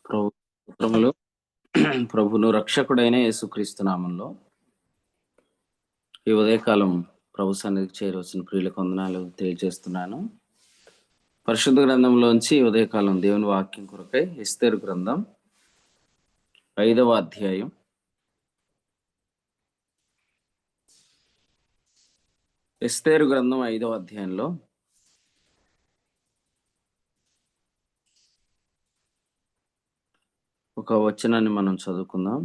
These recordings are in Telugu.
ప్రభు స్తోత్రములు. ప్రభును రక్షకుడైన యేసుక్రీస్తు నామంలో ఈ ఉదయకాలం ప్రభు సన్నిధికి చేరవలసిన ప్రియులకు వందనాలు తెలియజేస్తున్నాను. పరిశుద్ధ గ్రంథంలోంచి ఈ ఉదయకాలం దేవుని వాక్యం కొరకై ఎస్తేరు గ్రంథం 5వ అధ్యాయం ఎస్తేరు గ్రంథం 5వ అధ్యాయంలో ఒక వచనాన్ని మనం చదువుకుందాం.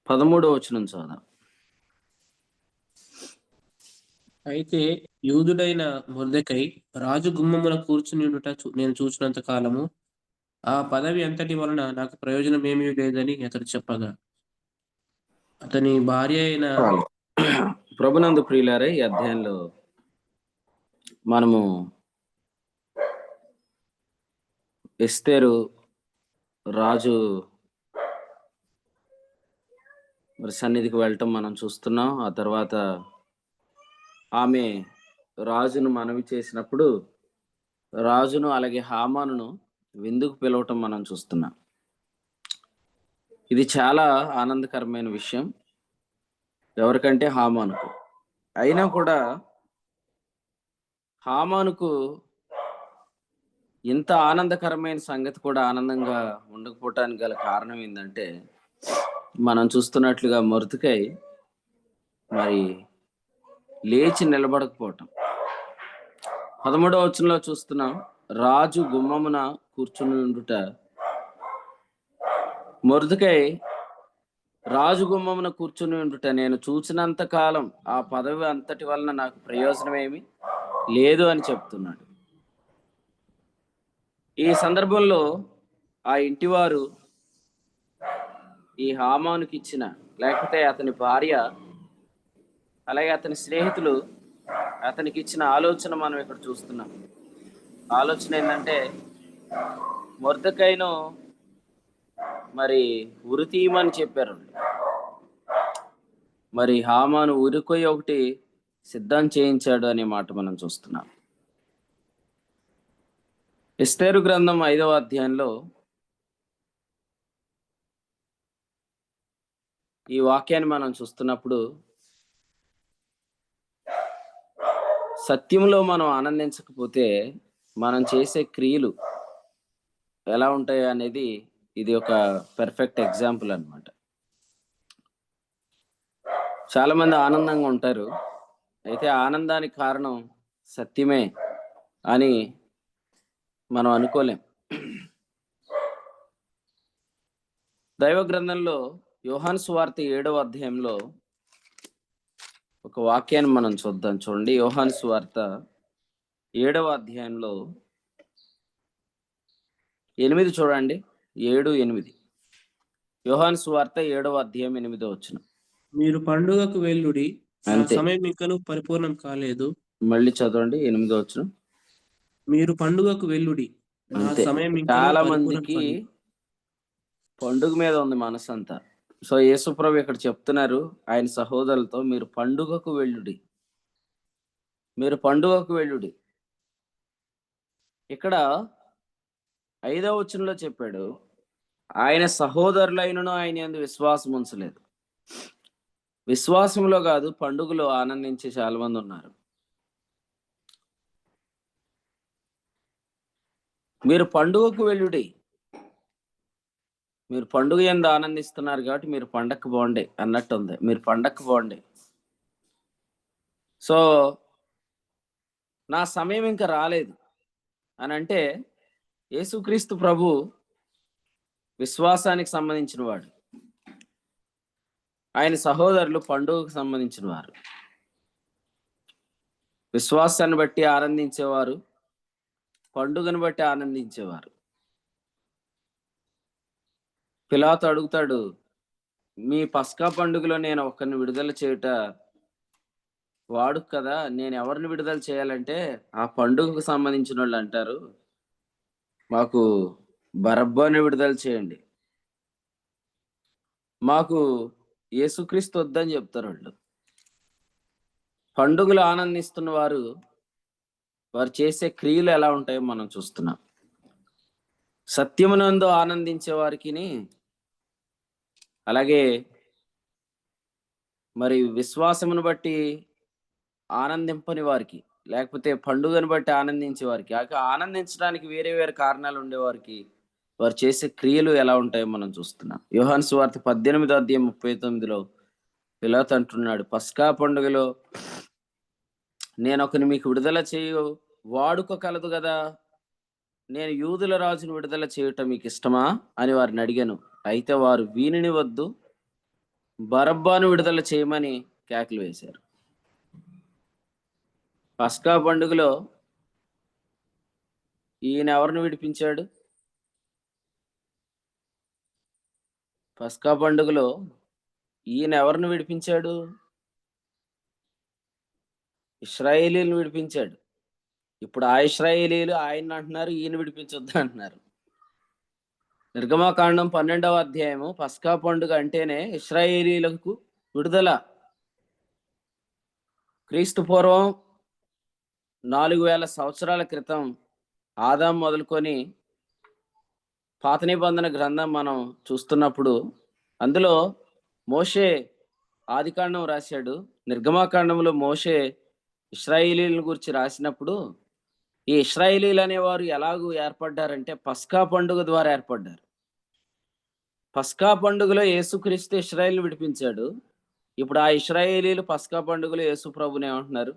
13వ వచనం చదువుదాం. అయితే యూదుడైన మొర్దెకై రాజు గుమ్మమున కూర్చునియుండుట నేను చూసినంత కాలము ఆ పదవి అంతటి వలన నాకు ప్రయోజనమేమీ లేదని అతడు చెప్పగా, అతని భార్య అయిన ప్రభునందు ప్రియులారే, ఈ అధ్యాయంలో మనము ఎస్తేరు రాజు మరి సన్నిధికి వెళ్ళటం మనం చూస్తున్నాం. ఆ తర్వాత ఆమె రాజును మనవి చేసినప్పుడు రాజును అలాగే హామానును విందుకు పిలవటం మనం చూస్తున్నాం. ఇది చాలా ఆనందకరమైన విషయం ఎవరికంటే హామానుకు. అయినా కూడా హామానుకు ఇంత ఆనందకరమైన సంగతి కూడా ఆనందంగా ఉండకపోవటానికి గల కారణం ఏంటంటే, మనం చూస్తున్నట్లుగా మొర్దెకై మరి లేచి నిలబడకపోవటం. 13వ వచనంలో చూస్తున్నాం, రాజు గుమ్మమున కూర్చుని ఉండుట. మొర్దెకై రాజు గుమ్మమున కూర్చుని ఉండుట నేను చూసినంత కాలం ఆ పదవి అంతటి వలన నాకు ప్రయోజనమేమి లేదు అని చెప్తున్నాడు. ఈ సందర్భంలో ఆ ఇంటివారు ఈ హామానుకి ఇచ్చిన, లేకపోతే అతని భార్య అలాగే అతని స్నేహితులు అతనికి ఇచ్చిన ఆలోచన మనం ఇక్కడ చూస్తున్నాం. ఆలోచన ఏంటంటే, మొర్దెకైను మరి ఉరి తీయమని చెప్పారు. మరి హామాను ఉరికొయ్యి ఒకటి సిద్ధం చేయించాడు అనే మాట మనం చూస్తున్నాం. ఎస్తేరు గ్రంథం 5వ అధ్యాయంలో ఈ వాక్యాన్ని మనం చూస్తున్నప్పుడు సత్యంలో మనం ఆనందించకపోతే మనం చేసే క్రియలు ఎలా ఉంటాయి అనేది ఇది ఒక పర్ఫెక్ట్ ఎగ్జాంపుల్ అన్నమాట. చాలా మంది ఆనందంగా ఉంటారు, అయితే ఆనందానికి కారణం సత్యమే అని మనం అనుకోలేం. దైవ గ్రంథంలో యోహాను సువార్త 7వ అధ్యాయంలో ఒక వాక్యాన్ని మనం చూద్దాం. చూడండి, యోహాను సువార్త 7వ అధ్యాయంలో 8 చూడండి. 7, 8 యోహాను సువార్త 7వ అధ్యాయం 8వ వచనం. మీరు పండుగకు వెళ్ళుడి, నా అంతే. సమయం ఇంకను పరిపూర్ణం కాలేదు. మళ్ళీ చదవండి 8వ వచనం. మీరు పండుగకు వెళ్ళుడి, నా అంతే. సమయం ఇంకను చాలా పరిపూర్ణం మందికి కాలేదు. పండుగ మీద ఉంది మనసంతా. సో యేసుప్రభు ఇక్కడ చెప్తున్నారు ఆయన సహోదరులతో, మీరు పండుగకు వెళ్ళుడి, మీరు పండుగకు వెళ్ళుడి. ఇక్కడ 5వ వచనంలో చెప్పాడు, ఆయన సహోదరులైనను ఆయన యందు విశ్వాసం ఉంచలేదు. విశ్వాసంలో కాదు, పండుగలో ఆనందించే చాలా మంది ఉన్నారు. మీరు పండుగకు వెళ్ళుడి, మీరు పండుగ యందు ఆనందిస్తున్నారు కాబట్టి మీరు పండక్కు పోండి అన్నట్టు ఉంది. మీరు పండక్కు పోండి. సో నా సమయం ఇంకా రాలేదు అని అంటే, యేసుక్రీస్తు ప్రభు విశ్వాసానికి సంబంధించిన వాడు, ఆయన సహోదరులు పండుగకు సంబంధించిన వారు. విశ్వాసాన్ని బట్టి ఆనందించేవారు, పండుగను బట్టి ఆనందించేవారు. పిలాతు అడుగుతాడు, మీ పస్కా పండుగలో నేను ఒకరిని విడుదల చేయుట వాడు కదా, నేను ఎవరిని విడుదల చేయాలంటే ఆ పండుగకు సంబంధించిన వాళ్ళు అంటారు, మాకు బరబ్బని విడుదల చేయండి, మాకు యేసుక్రీస్తు వద్దని చెప్తారు వాళ్ళు. పండుగలు ఆనందిస్తున్న వారు చేసే క్రియలు ఎలా ఉంటాయో మనం చూస్తున్నాం. సత్యమునందు ఆనందించే వారికిని, అలాగే మరి విశ్వాసమును బట్టి ఆనందింపని వారికి, లేకపోతే పండుగను బట్టి ఆనందించే వారికి, ఆనందించడానికి వేరే వేరే కారణాలు ఉండేవారికి వారు చేసే క్రియలు ఎలా ఉంటాయో మనం చూస్తున్నాం. యోహాను సువార్త 18వ అధ్యాయం 39లో పిలాతు అంటున్నాడు, పస్కా పండుగలో నేనొకని మీకు విడుదల చేయు వాడుక కలదు గదా! నేను యూదుల రాజును విడుదల చేయుట మీకు ఇష్టమా అని వారిని అడిగాను. అయితే వారు వీనిని వద్దు, బరబ్బను విడుదల చేయమని కేకలు వేశారు. పస్కా పండుగలో ఈయన ఎవరిని విడిపించాడు? పస్కా పండుగలో ఈయన ఎవరిని విడిపించాడు? ఇశ్రాయేలీయులను విడిపించాడు. ఇప్పుడు ఆ ఇశ్రాయేలీయులు ఆయన్ని అంటున్నారు, ఈయన విడిపించొద్దు అంటున్నారు. నిర్గమకాండం 12వ అధ్యాయము పస్కా పండుగ అంటేనే ఇశ్రాయేలీయులకు విడుదల. క్రీస్తు పూర్వం 4000 సంవత్సరాల క్రితం ఆదాం మొదలుకొని పాత నిబంధన గ్రంథం మనం చూస్తున్నప్పుడు అందులో మోషే ఆదికాండం రాశాడు. నిర్గమాకాండంలో మోషే ఇశ్రాయేలీయుల గురించి రాసినప్పుడు ఈ ఇశ్రాయేలీయులు అనేవారు ఎలాగూ ఏర్పడ్డారంటే పస్కా పండుగ ద్వారా ఏర్పడ్డారు. పస్కా పండుగలో యేసుక్రీస్తు ఇశ్రాయేలును విడిపించాడు. ఇప్పుడు ఆ ఇశ్రాయేలీయులు పస్కా పండుగలో యేసు ప్రభుని ఏమంటున్నారు?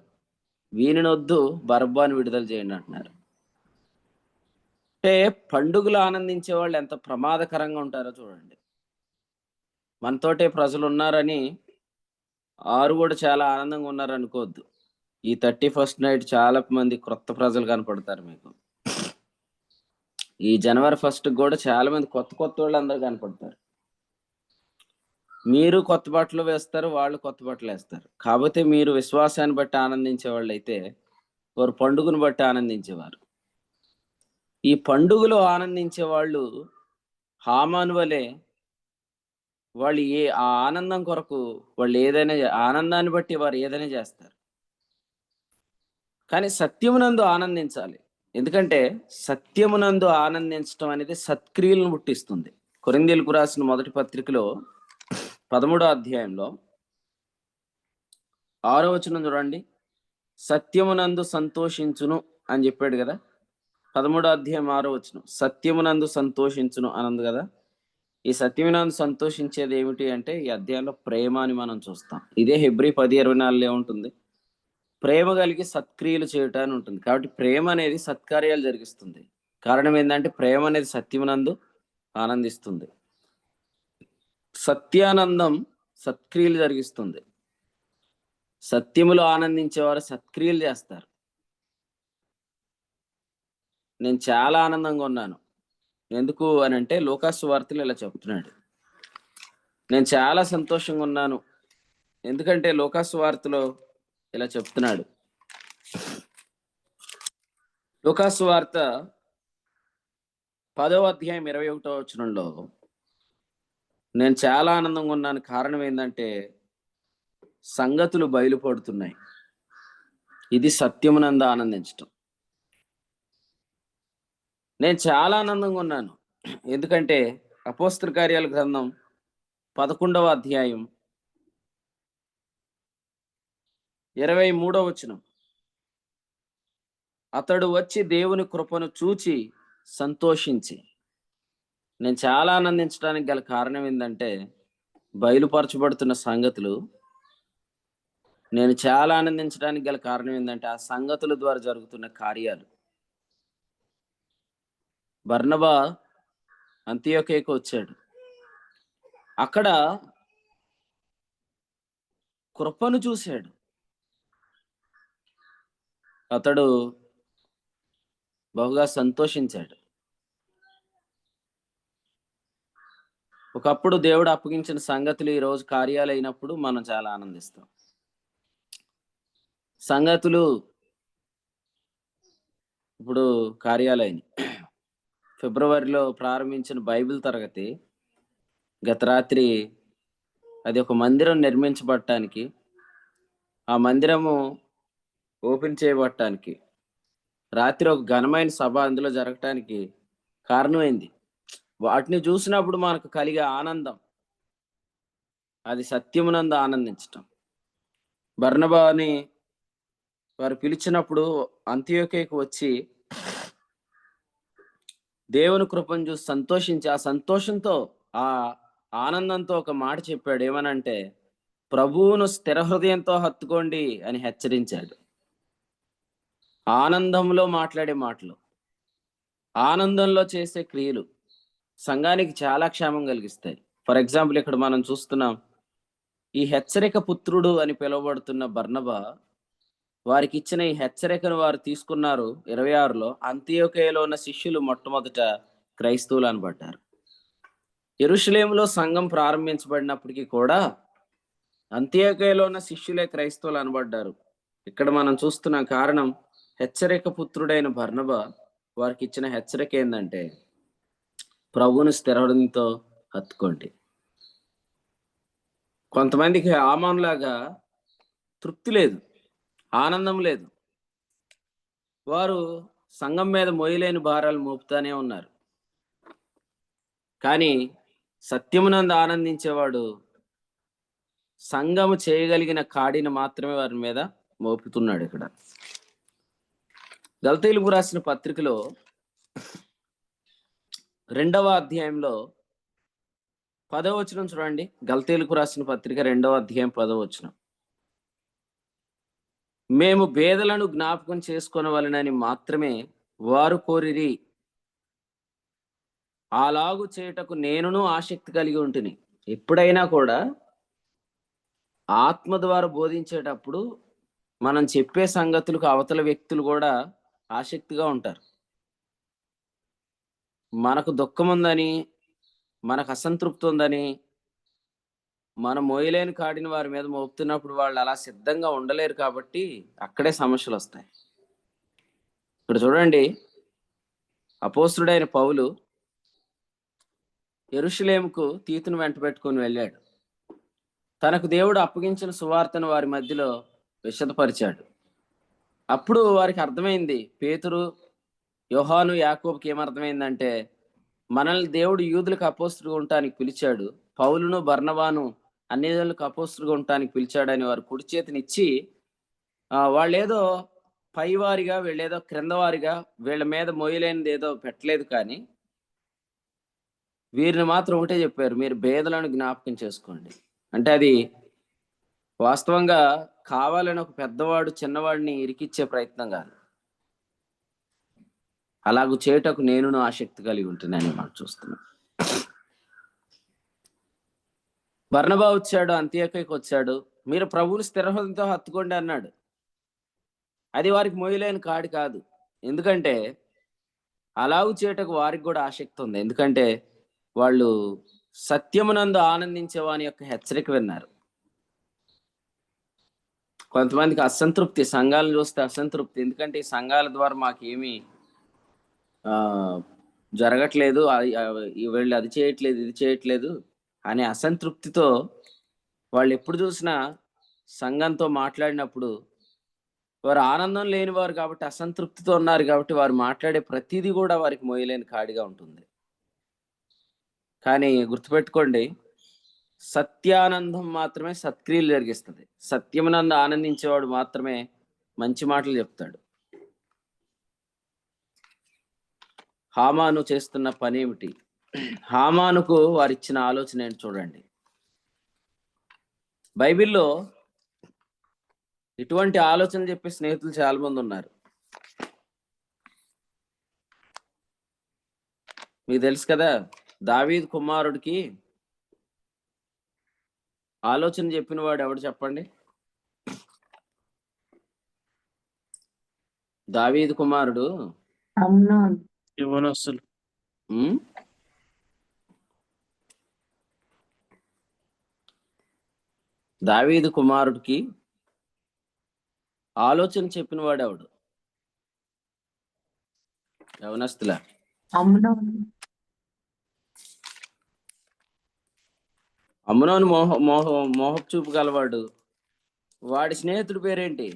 వీనినొద్దు, బరబ్బాను విడుదల చేయండి అంటున్నారు. అంటే పండుగలు ఆనందించే వాళ్ళు ఎంత ప్రమాదకరంగా ఉంటారో చూడండి. మనతోటే ప్రజలు ఉన్నారని ఆరు కూడా చాలా ఆనందంగా ఉన్నారు అనుకోవద్దు. ఈ 31st నైట్ చాలా మంది క్రొత్త ప్రజలు కనపడతారు మీకు. ఈ జనవరి 1st కూడా చాలా మంది కొత్త వాళ్ళు అందరూ కనపడతారు. మీరు కొత్త బట్టలు వేస్తారు, వాళ్ళు కొత్త బట్టలు వేస్తారు. కాకపోతే మీరు విశ్వాసాన్ని బట్టి ఆనందించే వాళ్ళు అయితే వారు పండుగను బట్టి ఆనందించేవారు. ఈ పండుగలో ఆనందించే వాళ్ళు హామాను వలె వాళ్ళు ఆ ఆనందం కొరకు వాళ్ళు ఏదైనా ఆనందాన్ని బట్టి వారు ఏదైనా చేస్తారు. కానీ సత్యమునందు ఆనందించాలి. ఎందుకంటే సత్యమునందు ఆనందించడం అనేది సత్క్రియలను పుట్టిస్తుంది. కొరింథీయులకు రాసిన మొదటి పత్రికలో 13వ అధ్యాయంలో 6వ వచనం చూడండి. సత్యమునందు సంతోషించును అని చెప్పాడు కదా. 13వ అధ్యాయం 6వ వచనం సత్యమునందు సంతోషించును అనంది కదా. ఈ సత్యమునందు సంతోషించేది ఏమిటి అంటే ఈ అధ్యాయంలో ప్రేమ అని మనం చూస్తాం. ఇదే హెబ్రీ 10:24 ఏముంటుంది? ప్రేమ కలిగి సత్క్రియలు చేయటం అని ఉంటుంది. కాబట్టి ప్రేమ అనేది సత్కార్యాలు జరిగిస్తుంది. కారణం ఏంటంటే ప్రేమ అనేది సత్యమునందు ఆనందిస్తుంది. సత్యానందం సత్క్రియలు జరిగిస్తుంది. సత్యములో ఆనందించేవారు సత్క్రియలు చేస్తారు. నేను చాలా ఆనందంగా ఉన్నాను. ఎందుకు అని అంటే లూకాసు సువార్తలో ఇలా చెప్తున్నాడు. నేను చాలా సంతోషంగా ఉన్నాను. ఎందుకంటే లూకాసు సువార్తలో ఇలా చెప్తున్నాడు. లూకాసు సువార్త 10వ అధ్యాయం 21వ వచనంలో నేను చాలా ఆనందంగా ఉన్నాను. కారణం ఏంటంటే సంగతులు బయలుపడుతున్నాయి. ఇది సత్యమునందు ఆనందించటం. నేను చాలా ఆనందంగా ఉన్నాను. ఎందుకంటే అపోస్తల కార్యాల గ్రంథం 11వ అధ్యాయం 23వ వచనం అతడు వచ్చి దేవుని కృపను చూచి సంతోషించి. నేను చాలా ఆనందించడానికి గల కారణం ఏంటంటే బయలుపరచబడుతున్న సంగతులు. నేను చాలా ఆనందించడానికి గల కారణం ఏంటంటే ఆ సంగతుల ద్వారా జరుగుతున్న కార్యాలు. బర్నబా అంతియోకేకు వచ్చాడు. అక్కడ కృపను చూశాడు. అతడు బహుగా సంతోషించాడు. ఒకప్పుడు దేవుడు అప్పగించిన సంగతులు ఈరోజు కార్యాలు అయినప్పుడు మనం చాలా ఆనందిస్తాం. సంగతులు ఇప్పుడు కార్యాలైనవి. ఫిబ్రవరిలో ప్రారంభించిన బైబిల్ తరగతి గత రాత్రి అది ఒక మందిరం నిర్మించబడటానికి, ఆ మందిరము ఓపెన్ చేయబడటానికి రాత్రి ఒక ఘనమైన సభ అందులో జరగటానికి కారణమైంది. వాటిని చూసినప్పుడు మనకు కలిగే ఆనందం, అది సత్యమునందు ఆనందించటం. బర్నబాని వారు పిలిచినప్పుడు అంతియోక్యకు వచ్చి దేవుని కృపను చూసి సంతోషించి, ఆ సంతోషంతో, ఆ ఆనందంతో ఒక మాట చెప్పాడు. ఏమనంటే, ప్రభువును స్థిర హృదయంతో హత్తుకోండి అని హెచ్చరించాడు. ఆనందంలో మాట్లాడే మాటలు, ఆనందంలో చేసే క్రియలు సంఘానికి చాలా క్షేమం కలిగిస్తాయి. ఫర్ ఎగ్జాంపుల్ ఇక్కడ మనం చూస్తున్నాం, ఈ హెచ్చరిక పుత్రుడు అని పిలువబడుతున్న బర్నబా, వారికి ఇచ్చిన ఈ హెచ్చరికను వారు తీసుకున్నారు. 26లో అంతియోకయలో ఉన్న శిష్యులు మొట్టమొదట క్రైస్తవులు అనబడ్డారు. యెరూషలేములో సంఘం ప్రారంభించబడినప్పటికీ కూడా అంతియోకయలో ఉన్న శిష్యులే క్రైస్తవులు అనబడ్డారు. ఇక్కడ మనం చూస్తున్న కారణం, హెచ్చరిక పుత్రుడైన బర్నబా వారికి ఇచ్చిన హెచ్చరిక ఏంటంటే, ప్రభువును స్థిర హృదయంతో హత్తుకోండి. కొంతమందికి ఆమాన్లాగా తృప్తి లేదు, ఆనందం లేదు. వారు సంఘం మీద మోయలేని భారాలు మోపుతానే ఉన్నారు. కానీ సత్యమునందు ఆనందించేవాడు సంఘము చేయగలిగిన కాడిని మాత్రమే వారి మీద మోపుతున్నాడు. ఇక్కడ గలతీయులకు రాసిన పత్రికలో 2వ అధ్యాయంలో 10వ వచనం చూడండి. గలతీయులకు రాసిన పత్రిక 2వ అధ్యాయం 10వ వచనం. మేము భేదలను జ్ఞాపకం చేసుకొనవలెనని మాత్రమే వారు కోరిరి, అలాగు చేయుటకు నేనును ఆసక్తి కలిగి ఉంటిని. ఎప్పుడైనా కూడా ఆత్మ ద్వారా బోధించేటప్పుడు మనం చెప్పే సంగతులకు అవతల వ్యక్తులు కూడా ఆసక్తిగా ఉంటారు. మనకు దుఃఖం ఉందని, మనకు అసంతృప్తి ఉందని మనం మోయలేని కాడిని వారి మీద మోపుతున్నప్పుడు వాళ్ళు అలా సిద్ధంగా ఉండలేరు. కాబట్టి అక్కడే సమస్యలు వస్తాయి. ఇక్కడ చూడండి, అపోస్తుడైన పౌలు యెరూషలేముకు తీతును వెంట పెట్టుకొని వెళ్ళాడు. తనకు దేవుడు అప్పగించిన సువార్తను వారి మధ్యలో విశదపరిచాడు. అప్పుడు వారికి అర్థమైంది, పేతురు, యోహాను, యాకోబుకి ఏమర్థమైందంటే, మనల్ని దేవుడు యూదులకు అపోస్తులుగా ఉండటానికి పిలిచాడు, పౌలును బర్నబాను అన్యజనులకు అపోస్తులుగా ఉండటానికి పిలిచాడని వారు కుడి చేతినిచ్చి, వాళ్ళేదో పైవారిగా, వీళ్ళేదో క్రిందవారిగా, వీళ్ళ మీద మోయలేనిది ఏదో పెట్టలేదు. కానీ వీరిని మాత్రం ఒకటే చెప్పారు, మీరు భేదలను జ్ఞాపకం చేసుకోండి. అంటే అది వాస్తవంగా కావాలని ఒక పెద్దవాడు చిన్నవాడిని ఇరికిచ్చే ప్రయత్నం కాదు. అలాగూ చేయుటకు నేనును ఆసక్తి కలిగి ఉంటున్నాను మనం చూస్తున్నాం. బర్నబా వచ్చాడు, అంతియోక్యకు వచ్చాడు. మీరు ప్రభువుని స్థిర హృదయంతో హత్తుకోండి అన్నాడు. అది వారికి మోయలేని కాడి కాదు. ఎందుకంటే అలాగూ చేయుటకు వారికి కూడా ఆసక్తి ఉంది. ఎందుకంటే వాళ్ళు సత్యమునందు ఆనందించే వాని యొక్క హెచ్చరిక విన్నారు. కొంతమందికి అసంతృప్తి, సంఘాలను చూస్తే అసంతృప్తి. ఎందుకంటే ఈ సంఘాల ద్వారా మాకేమీ జరగట్లేదు, వీళ్ళు అది చేయట్లేదు, ఇది చేయట్లేదు అనే అసంతృప్తితో వాళ్ళు ఎప్పుడు చూసినా సంఘంతో మాట్లాడినప్పుడు వారు ఆనందం లేనివారు కాబట్టి, అసంతృప్తితో ఉన్నారు కాబట్టి, వారు మాట్లాడే ప్రతిదీ కూడా వారికి మోయలేని కాడిగా ఉంటుంది. కానీ గుర్తుపెట్టుకోండి, సత్యానందం మాత్రమే సత్క్రియలు జరిగిస్తుంది. సత్యమునందు ఆనందించేవాడు మాత్రమే మంచి మాటలు చెప్తాడు. హామాను చేస్తున్న పని ఏమిటి? హామానుకు వారిచ్చిన ఆలోచన ఏంటి చూడండి. బైబిల్లో ఇటువంటి ఆలోచన చెప్పే స్నేహితులు చాలా మంది ఉన్నారు. మీకు తెలుసు కదా, దావీదు కుమారుడికి ఆలోచన చెప్పిన వాడు ఎవడు చెప్పండి? దావీదు కుమారుడు యవ్వనస్తులు. దావీదు కుమారుడికి ఆలోచన చెప్పిన వాడు ఎవడు? యవనస్తుల. అమ్నోను మోహపు చూపు గలవాడు. వాడి స్నేహితుడి పేరేంటి?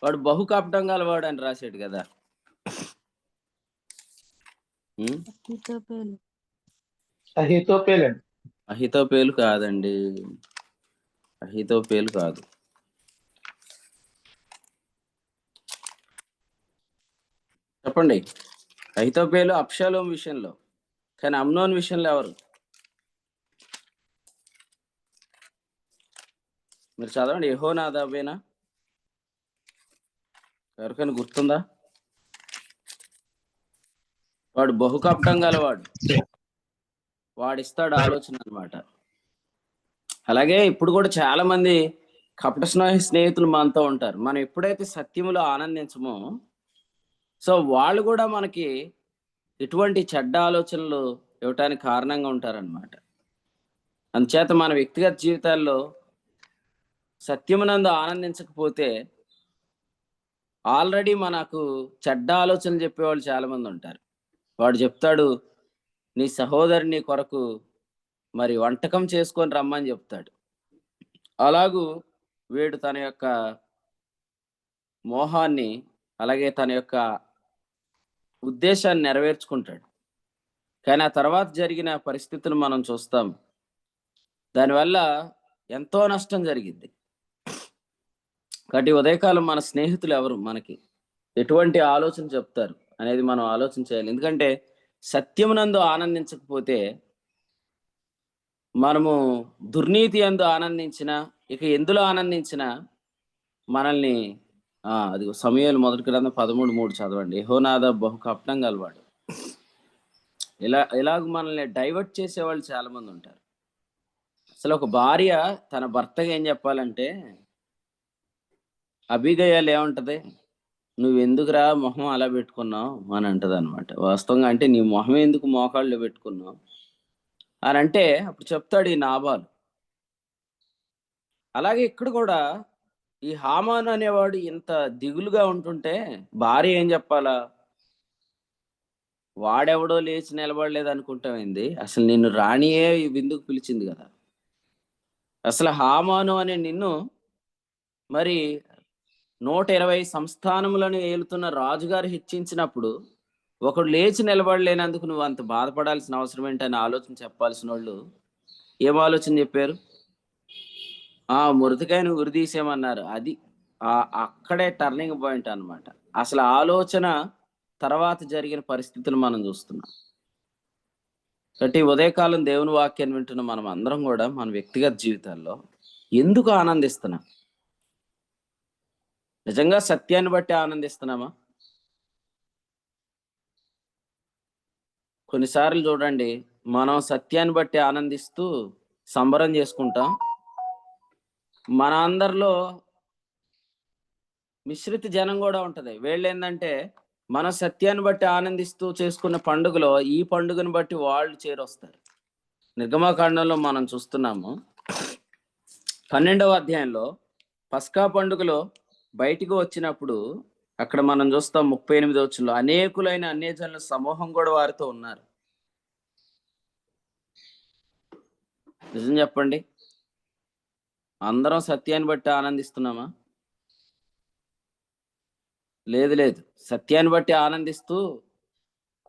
వాడు బహు కపటం గలవాడు అని రాశాడు కదా. ఉమ్, అహితోపేలు. అహితోపేల్ అండి. అహితోపేలు కాదండి. అహితోపేలు కాదు. చెప్పండి. అహితోపేలు అబ్షాలోం విషయంలో, కానీ అమ్నోన్ విషయంలో ఎవరు? మీరు చదవండి. యెహోనాదాబేనా? ఎవరికైనా గుర్తుందా? వాడు బహుకపటం గలవాడు, వాడిస్తాడు ఆలోచన అన్నమాట. అలాగే ఇప్పుడు కూడా చాలా మంది కపట స్నేహితులు మనతో ఉంటారు. మనం ఎప్పుడైతే సత్యములో ఆనందించమో, సో వాళ్ళు కూడా మనకి ఎటువంటి చెడ్డ ఆలోచనలు ఇవ్వటానికి కారణంగా ఉంటారన్నమాట. అందుచేత మన వ్యక్తిగత జీవితాల్లో సత్యమునందు ఆనందించకపోతే ఆల్రెడీ మనకు చెడ్డ ఆలోచనలు చెప్పేవాళ్ళు చాలా మంది ఉంటారు. వాడు చెప్తాడు, నీ సహోదరుని కొరకు మరి వంటకం చేసుకొని రమ్మని చెప్తాడు. అలాగూ వీడు తన యొక్క మోహాన్ని, అలాగే తన యొక్క ఉద్దేశాన్ని నెరవేర్చుకుంటాడు. కానీ ఆ తర్వాత జరిగిన పరిస్థితులు మనం చూస్తాం. దానివల్ల ఎంతో నష్టం జరిగింది. కాబట్టి ఉదయకాలం మన స్నేహితులు ఎవరు, మనకి ఎటువంటి ఆలోచన చెప్తారు అనేది మనం ఆలోచన చేయాలి. ఎందుకంటే సత్యమునందు ఆనందించకపోతే మనము దుర్నీతి యందు ఆనందించిన, ఇక ఎందులో ఆనందించిన మనల్ని అది సమూయేలు మొదటి గ్రంథం 13:3 చదవండి. యెహోనాదా బహు కపటం గలవాడు. ఇలాగ మనల్ని డైవర్ట్ చేసేవాళ్ళు చాలా మంది ఉంటారు. అసలు ఒక భార్య తన భర్తగా ఏం చెప్పాలంటే, అబీగయలు ఏమంటది, నువ్వెందుకురా మొహం అలా పెట్టుకున్నావు అని అంటది అనమాట. వాస్తవంగా అంటే నీ మొహం ఎందుకు మోకాళ్ళు పెట్టుకున్నావు అని అంటే అప్పుడు చెప్తాడు ఈ నాబాలు. అలాగే ఇక్కడ కూడా ఈ హామాను అనేవాడు ఇంత దిగులుగా ఉంటుంటే భార్య ఏం చెప్పాలా, వాడెవడో లేచి నిలబడలేదు అనుకుంటామైంది, అసలు నిన్ను రాణియే ఈ విందుకు పిలిచింది కదా. అసలు హామాను అనే నిన్ను మరి 120 సంస్థానములను ఏలుతున్న రాజుగారు హెచ్చించినప్పుడు ఒకడు లేచి నిలబడలేనందుకు నువ్వు అంత బాధపడాల్సిన అవసరం ఏంటని ఆలోచన చెప్పాల్సిన వాళ్ళు ఏం ఆలోచన చెప్పారు? మురదకాయను ఉరిదీసేమన్నారు. అది అక్కడే టర్నింగ్ పాయింట్ అన్నమాట. అసలు ఆలోచన తర్వాత జరిగిన పరిస్థితులు మనం చూస్తున్నాం. కాబట్టి ఉదయకాలం దేవుని వాక్యాన్ని వింటున్న మనం అందరం కూడా మన వ్యక్తిగత జీవితాల్లో ఎందుకు ఆనందిస్తున్నాం? నిజంగా సత్యాన్ని బట్టి ఆనందిస్తున్నామా? కొన్నిసార్లు చూడండి, మనం సత్యాన్ని బట్టి ఆనందిస్తూ సంబరం చేసుకుంటాం. మన అందరిలో మిశ్రిత జనం కూడా ఉంటది. వీళ్ళు ఏంటంటే మన సత్యాన్ని బట్టి ఆనందిస్తూ చేసుకున్న పండుగలో ఈ పండుగను బట్టి వాళ్ళు చేరొస్తారు. నిర్గమకాండంలో మనం చూస్తున్నాము, 12వ అధ్యాయంలో పస్కా పండుగలో బయటికి వచ్చినప్పుడు అక్కడ మనం చూస్తాం 38వ వచనంలో, అనేకులైన అన్యజనుల సమూహం కూడా వారితో ఉన్నారు. నిజం చెప్పండి, అందరం సత్యాన్ని బట్టి ఆనందిస్తున్నామా? లేదు. సత్యాన్ని బట్టి ఆనందిస్తూ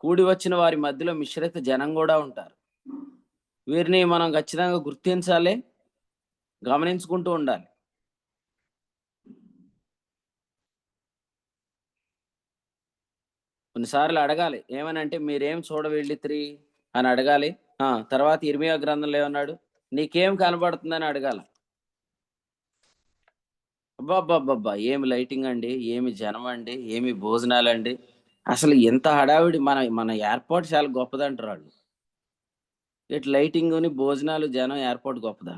కూడి వచ్చిన వారి మధ్యలో మిశ్రిత జనం కూడా ఉంటారు. వీరిని మనం ఖచ్చితంగా గుర్తించాలి, గమనించుకుంటూ ఉండాలి. కొన్నిసార్లు అడగాలి, ఏమనంటే మీరేం చూడవెళ్ళిత్రి అని అడగాలి. తర్వాత ఇర్మియా గ్రంథంలో ఏమన్నాడు, నీకేం కనబడుతుందని అడగాల. అబ్బాబ్బాబ్బా, ఏమి లైటింగ్ అండి, ఏమి జనం అండి, ఏమి భోజనాలండి, అసలు ఎంత హడావిడి. మన ఏర్పాటు చాలా గొప్పదంటారు వాళ్ళు. ఇటు లైటింగ్, భోజనాలు, జనం, ఏర్పాటు గొప్పదా?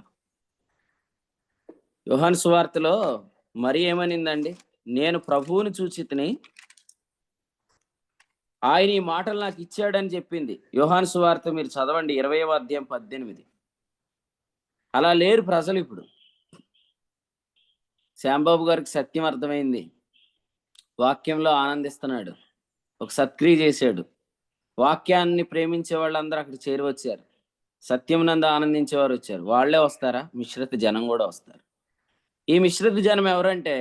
యోహాను సువార్తలో మరి ఏమనిందండి, నేను ప్రభువుని చూచి తిని ఆయన ఈ మాటలు నాకు ఇచ్చాడని చెప్పింది. యోహాను సువార్త మీరు చదవండి, 20వ అధ్యాయం 18. అలా లేరు ప్రజలు ఇప్పుడు. శ్యాంబాబు గారికి సత్యం అర్థమైంది, వాక్యంలో ఆనందిస్తున్నాడు, ఒక సత్క్రియ చేశాడు. వాక్యాన్ని ప్రేమించే వాళ్ళందరూ అక్కడ చేరి వచ్చారు. సత్యం నందు ఆనందించేవారు వచ్చారు. వాళ్ళే వస్తారా? మిశ్రిత జనం కూడా వస్తారు. ఈ మిశ్రిత జనం ఎవరంటే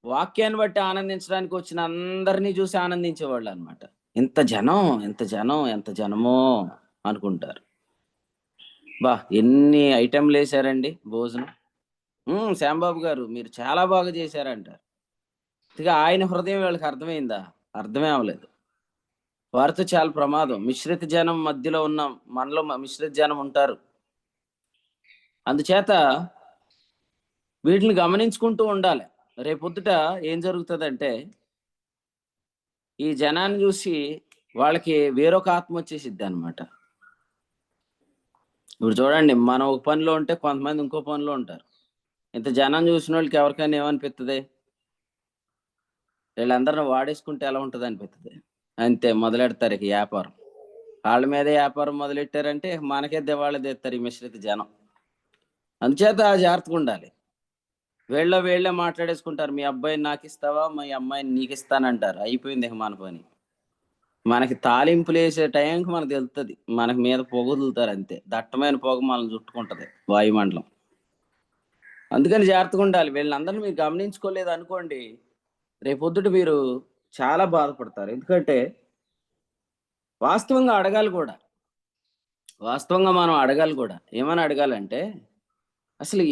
వాక్యాన్ని బట్టి ఆనందించడానికి వచ్చిన అందరినీ చూసి ఆనందించేవాళ్ళు అనమాట. ఇంత జనం, ఎంత జనం, ఎంత జనమో అనుకుంటారు. ఎన్ని ఐటెంలు వేసారండి భోజనం. శ్యాంబాబు గారు మీరు చాలా బాగా చేశారంటారు. ఇక ఆయన హృదయం వీళ్ళకి అర్థమైందా? అర్థమే అవ్వలేదు. వారితో చాలా ప్రమాదం. మిశ్రిత జనం మధ్యలో ఉన్న మనలో మిశ్రిత జనం ఉంటారు. అందుచేత వీటిని గమనించుకుంటూ ఉండాలి. రేపొద్దుట ఏం జరుగుతుందంటే ఈ జనాన్ని చూసి వాళ్ళకి వేరొక ఆత్మ వచ్చేసిద్ది అనమాట. ఇప్పుడు చూడండి, మనం ఒక పనిలో ఉంటే కొంతమంది ఇంకో పనిలో ఉంటారు. ఇంత జనం చూసిన వాళ్ళకి ఎవరికైనా ఏమనిపిస్తుంది? వీళ్ళందరిని వాడేసుకుంటే ఎలా ఉంటుంది అనిపిస్తుంది. అంతే, మొదలెడతారు ఇక వ్యాపారం. వాళ్ళ మీదే వ్యాపారం మొదలెట్టారంటే మనకే దివాళా తీస్తారు ఈ మిశ్రిత జనం. అందుచేత జాగ్రత్తగా ఉండాలి. వీళ్ళే మాట్లాడేసుకుంటారు. మీ అబ్బాయిని నాకు ఇస్తావా, మీ అమ్మాయిని నీకు ఇస్తానంటారు. అయిపోయింది ఇక మన పని. మనకి తాలింపులు వేసే టైంకి మనకు తెలుస్తుంది, మనకి మీద పొగ వదులుతారు. అంతే, దట్టమైన పొగ మనల్ని చుట్టుకుంటది వాయుమండలం. అందుకని జాగ్రత్తగా ఉండాలి. వీళ్ళందరినీ మీరు గమనించుకోలేదు అనుకోండి, రేపొద్దుట మీరు చాలా బాధపడతారు. ఎందుకంటే వాస్తవంగా అడగాలి కూడా. వాస్తవంగా మనం అడగాలి కూడా. ఏమని అడగాలంటే, అసలు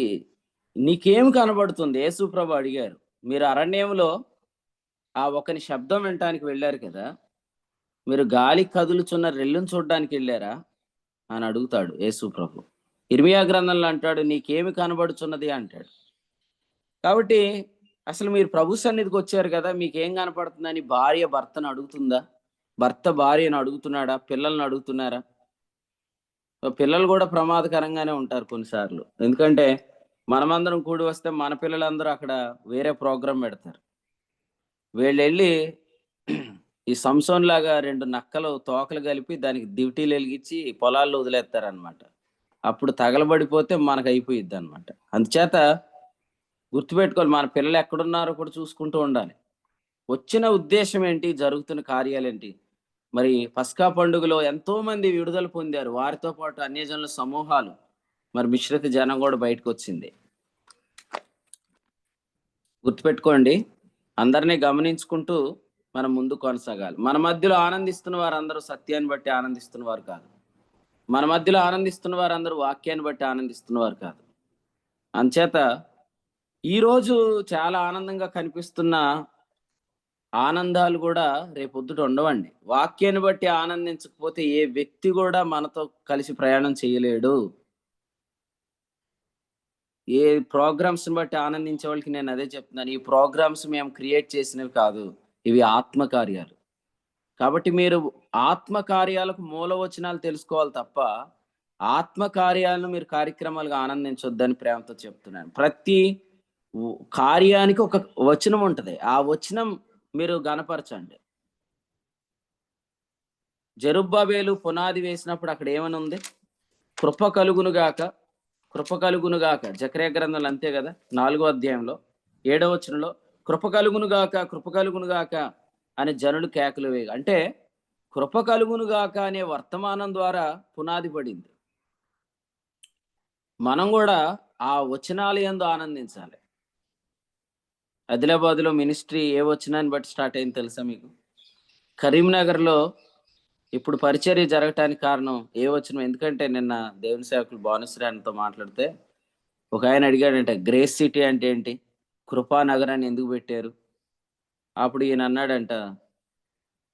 నీకేం కనబడుతుంది? యేసుప్రభు అడిగారు. మీరు అరణ్యంలో ఆ ఒకని శబ్దం వినటానికి వెళ్ళారు కదా, మీరు గాలి కదులుచున్న రెల్లును చూడడానికి వెళ్ళారా అని అడుగుతాడు యేసుప్రభు. ఇర్మియా గ్రంథంలో అంటాడు, నీకేమి కనబడుచున్నది అంటాడు. కాబట్టి అసలు మీరు ప్రభు సన్నిధికి వచ్చారు కదా, మీకేం కనపడుతుందని భార్య భర్తను అడుగుతుందా? భర్త భార్యను అడుగుతున్నాడా? పిల్లల్ని అడుగుతున్నారా? పిల్లలు కూడా ప్రమాదకరంగానే ఉంటారు కొన్నిసార్లు. ఎందుకంటే మనమందరం కూడి వస్తే మన పిల్లలందరూ అక్కడ వేరే ప్రోగ్రాం పెడతారు. వీళ్ళు వెళ్ళి ఈ సంసోన్ లాగా 2 నక్కలు తోకలు కలిపి దానికి దివిటీలు వెలిగించి పొలాల్లో వదిలేస్తారనమాట. అప్పుడు తగలబడిపోతే మనకు అయిపోయిద్ది అనమాట. అందుచేత గుర్తుపెట్టుకోవాలి, మన పిల్లలు ఎక్కడున్నారో కూడా చూసుకుంటూ ఉండాలి. వచ్చిన ఉద్దేశం ఏంటి? జరుగుతున్న కార్యాలేంటి? మరి పస్కా పండుగలో ఎంతో మంది విడుదల పొందారు. వారితో పాటు అన్యజనుల సమూహాలు, మరి మిశ్రిత జనం కూడా బయటకు వచ్చింది. గుర్తుపెట్టుకోండి, అందరినీ గమనించుకుంటూ మనం ముందు కొనసాగాలి. మన మధ్యలో ఆనందిస్తున్న వారందరూ సత్యాన్ని బట్టి ఆనందిస్తున్న వారు కాదు. మన మధ్యలో ఆనందిస్తున్న వారందరూ వాక్యాన్ని బట్టి ఆనందిస్తున్న వారు కాదు. అంచేత ఈరోజు చాలా ఆనందంగా కనిపిస్తున్న ఆనందాలు కూడా రేపొద్దుట ఉండవండి. వాక్యాన్ని బట్టి ఆనందించకపోతే ఏ వ్యక్తి కూడా మనతో కలిసి ప్రయాణం చేయలేడు. ఏ ప్రోగ్రామ్స్ బట్టి ఆనందించే వాళ్ళకి నేను అదే చెప్తున్నాను, ఈ ప్రోగ్రామ్స్ మేము క్రియేట్ చేసినవి కాదు, ఇవి ఆత్మకార్యాలు. కాబట్టి మీరు ఆత్మకార్యాలకు మూలవచనాలు తెలుసుకోవాలి తప్ప ఆత్మకార్యాలను మీరు కార్యక్రమాలుగా ఆనందించొద్దని ప్రేమతో చెప్తున్నాను. ప్రతి కార్యానికి ఒక వచనం ఉంటది. ఆ వచనం మీరు గనపరచండి. జెరుబ్బాబేలు పునాది వేసినప్పుడు అక్కడ ఏమని ఉంది? కృప కలుగునుగాక, కృప కలుగునుగాక. జకర్యా గ్రంథంలో అంతే కదా, 4వ అధ్యాయంలో 7వ వచనంలో కృప కలుగునుగాక, కృప కలుగునుగాక అని జనులు కేకలు వేయగా, అంటే కృప కలుగునుగాక అనే వర్తమానం ద్వారా పునాది పడింది. మనం కూడా ఆ వచనాల యందు ఆనందించాలి. ఆదిలాబాద్లో మినిస్ట్రీ ఏ వచనాన్ని బట్టి స్టార్ట్ అయింది తెలుసా మీకు? కరీంనగర్లో ఇప్పుడు పరిచర్య జరగటానికి కారణం ఏ వచనం? ఎందుకంటే నిన్న దేవుని సేవకులు భానుశ్రీతో మాట్లాడితే ఒక ఆయన అడిగాడంటే, గ్రేస్ సిటీ అంటే ఏంటి, కృపా నగరాన్ని ఎందుకు పెట్టారు? అప్పుడు ఈయన అన్నాడంట,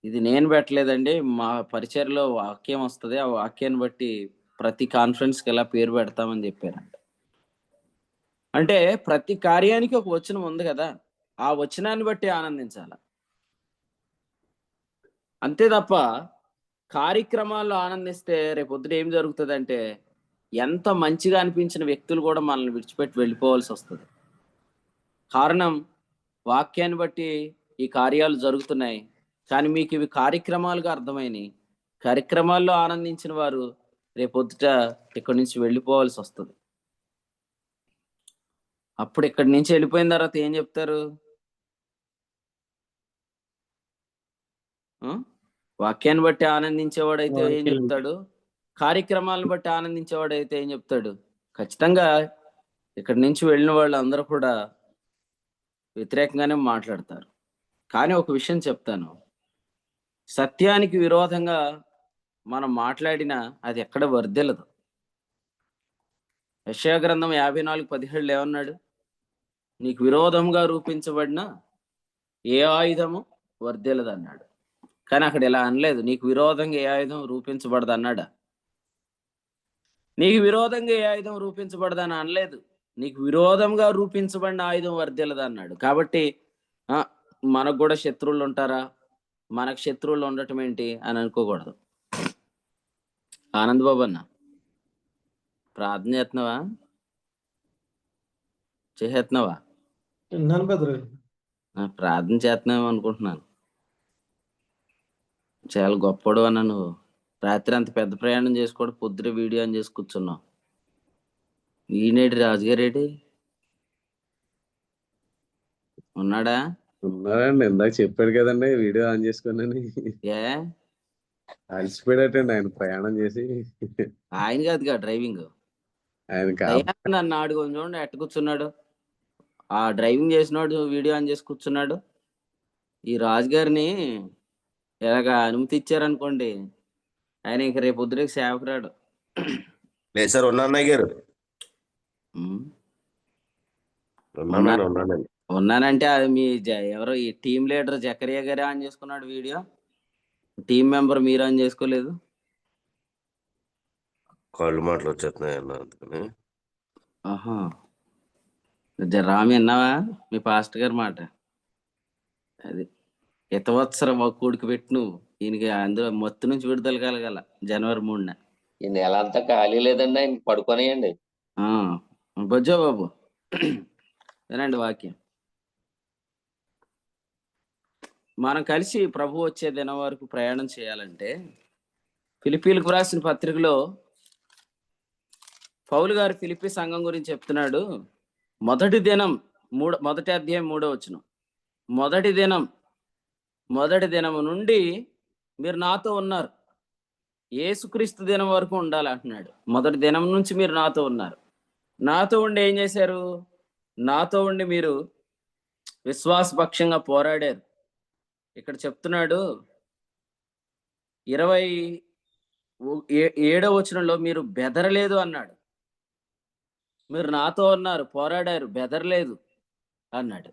ఇది నేను పెట్టలేదండి, మా పరిచర్యలో వాక్యం వస్తుంది, ఆ వాక్యాన్ని బట్టి ప్రతి కాన్ఫరెన్స్కి ఎలా పేరు పెడతామని చెప్పారంట. అంటే ప్రతి కార్యానికి ఒక వచనం ఉంది కదా, ఆ వచనాన్ని బట్టి ఆనందించాల. అంతే తప్ప కార్యక్రమాల్లో ఆనందిస్తే రేపొద్దున ఏం జరుగుతుందంటే, ఎంత మంచిగా అనిపించిన వ్యక్తులు కూడా మనల్ని విడిచిపెట్టి వెళ్ళిపోవాల్సి వస్తుంది. కారణం, వాక్యాన్ని బట్టి ఈ కార్యాలు జరుగుతున్నాయి, కానీ మీకు ఇవి కార్యక్రమాలుగా అర్థమైనవి. కార్యక్రమాల్లో ఆనందించిన వారు రేపొద్దుట ఇక్కడి నుంచి వెళ్ళిపోవాల్సి వస్తుంది. అప్పుడు ఇక్కడి నుంచి వెళ్ళిపోయిన తర్వాత ఏం చెప్తారు? వాక్యాన్ని బట్టి ఆనందించేవాడైతే ఏం చెప్తాడు? కార్యక్రమాలను బట్టి ఆనందించేవాడైతే ఏం చెప్తాడు? ఖచ్చితంగా ఇక్కడి నుంచి వెళ్ళిన వాళ్ళు అందరూ కూడా వ్యతిరేకంగానే మాట్లాడతారు. కానీ ఒక విషయం చెప్తాను, సత్యానికి విరోధంగా మనం మాట్లాడినా అది ఎక్కడ వర్ధిల్లదు. యెషయా గ్రంథం 54:17 ఏమన్నాడు? నీకు విరోధంగా రూపించబడిన ఏ ఆయుధము వర్ధిల్లదు అన్నాడు. కానీ అక్కడ ఇలా అనలేదు, నీకు విరోధంగా ఏ ఆయుధం రూపించబడదు అన్నాడా? నీకు విరోధంగా ఏ ఆయుధం రూపించబడదని అనలేదు. నీకు విరోధంగా రూపించబడిన ఆయుధం వర్ధిల్లదు అన్నాడు. కాబట్టి మనకు కూడా శత్రువులు ఉంటారా? మనకు శత్రువులు ఉండటం ఏంటి అని అనుకోకూడదు. ఆనంద్ బాబు అన్న ప్రార్థన చేస్తున్నావా? చేసేస్తున్నావా? విన్నాను బెదరు. ప్రార్థన చేస్తున్నావు అనుకుంటున్నాను. చాలా గొప్పడు అన్న నువ్వు. రాత్రి అంత పెద్ద ప్రయాణం చేసుకోవడం, పొద్దున వీడియో అని చేసి కూర్చున్నావు. ఈనేటి రాజుగారేటి ఉన్నాడా? ఉన్నాడండి, ఇందాక చెప్పాడు కదండి వీడియో ఆన్ చేసుకున్నాను. ఏ అలసిపోయాడటండి ఆయన ప్రయాణం చేసి. ఆయన కాదుగా డ్రైవింగ్. ఆయన నన్ను ఆడు చూడండి ఎట్ట కూర్చున్నాడు. ఆ డ్రైవింగ్ చేసినాడు వీడియో ఆన్ చేసి కూర్చున్నాడు. ఈ రాజుగారిని ఎలాగ అనుమతి ఇచ్చారనుకోండి, ఆయన ఇంక రేపు పొద్దునకి సేవకు రాడు. లేదు సార్, ఉన్నాను గారు. ఉన్నానంటే అది మీ ఎవరో ఈ టీం లీడర్ జకరియా గారే ఆన్ చేసుకున్నాడు వీడియో. టీం మెంబర్ మీరు ఆన్ చేసుకోలేదు. కాళ్ళు మాటలు వచ్చేస్తున్నాయి అన్న, అందుకని. ఆహా, రామి అన్నావా మీ పాస్టర్ గారి మాట? అది హితవత్సర కూడికి పెట్టి నువ్వు ఈయనకి అందులో మొత్తం నుంచి విడుదల కలగల జనవరి 3న. ఈ నెల అంతా ఖాళీ లేదండి, ఆయన పడుకోనియండి. బొజ్జో బాబు వినండి వాక్యం. మనం కలిసి ప్రభు వచ్చే దినం వరకు ప్రయాణం చేయాలంటే ఫిలిప్పీలకు రాసిన పత్రికలో పౌలు గారు ఫిలిప్పీ సంఘం గురించి చెప్తున్నాడు. మొదటి అధ్యాయం 3వ వచనం. మొదటి దినము నుండి మీరు నాతో ఉన్నారు, యేసుక్రీస్తు దినం వరకు ఉండాలి అంటున్నాడు. మొదటి దినం నుంచి మీరు నాతో ఉన్నారు. నాతో ఉండి ఏం చేశారు? నాతో ఉండి మీరు విశ్వాసపక్షంగా పోరాడారు. ఇక్కడ చెప్తున్నాడు 27వ వచనంలో మీరు బెదరలేదు అన్నాడు. మీరు నాతో ఉన్నారు, పోరాడారు, బెదరలేదు అన్నాడు.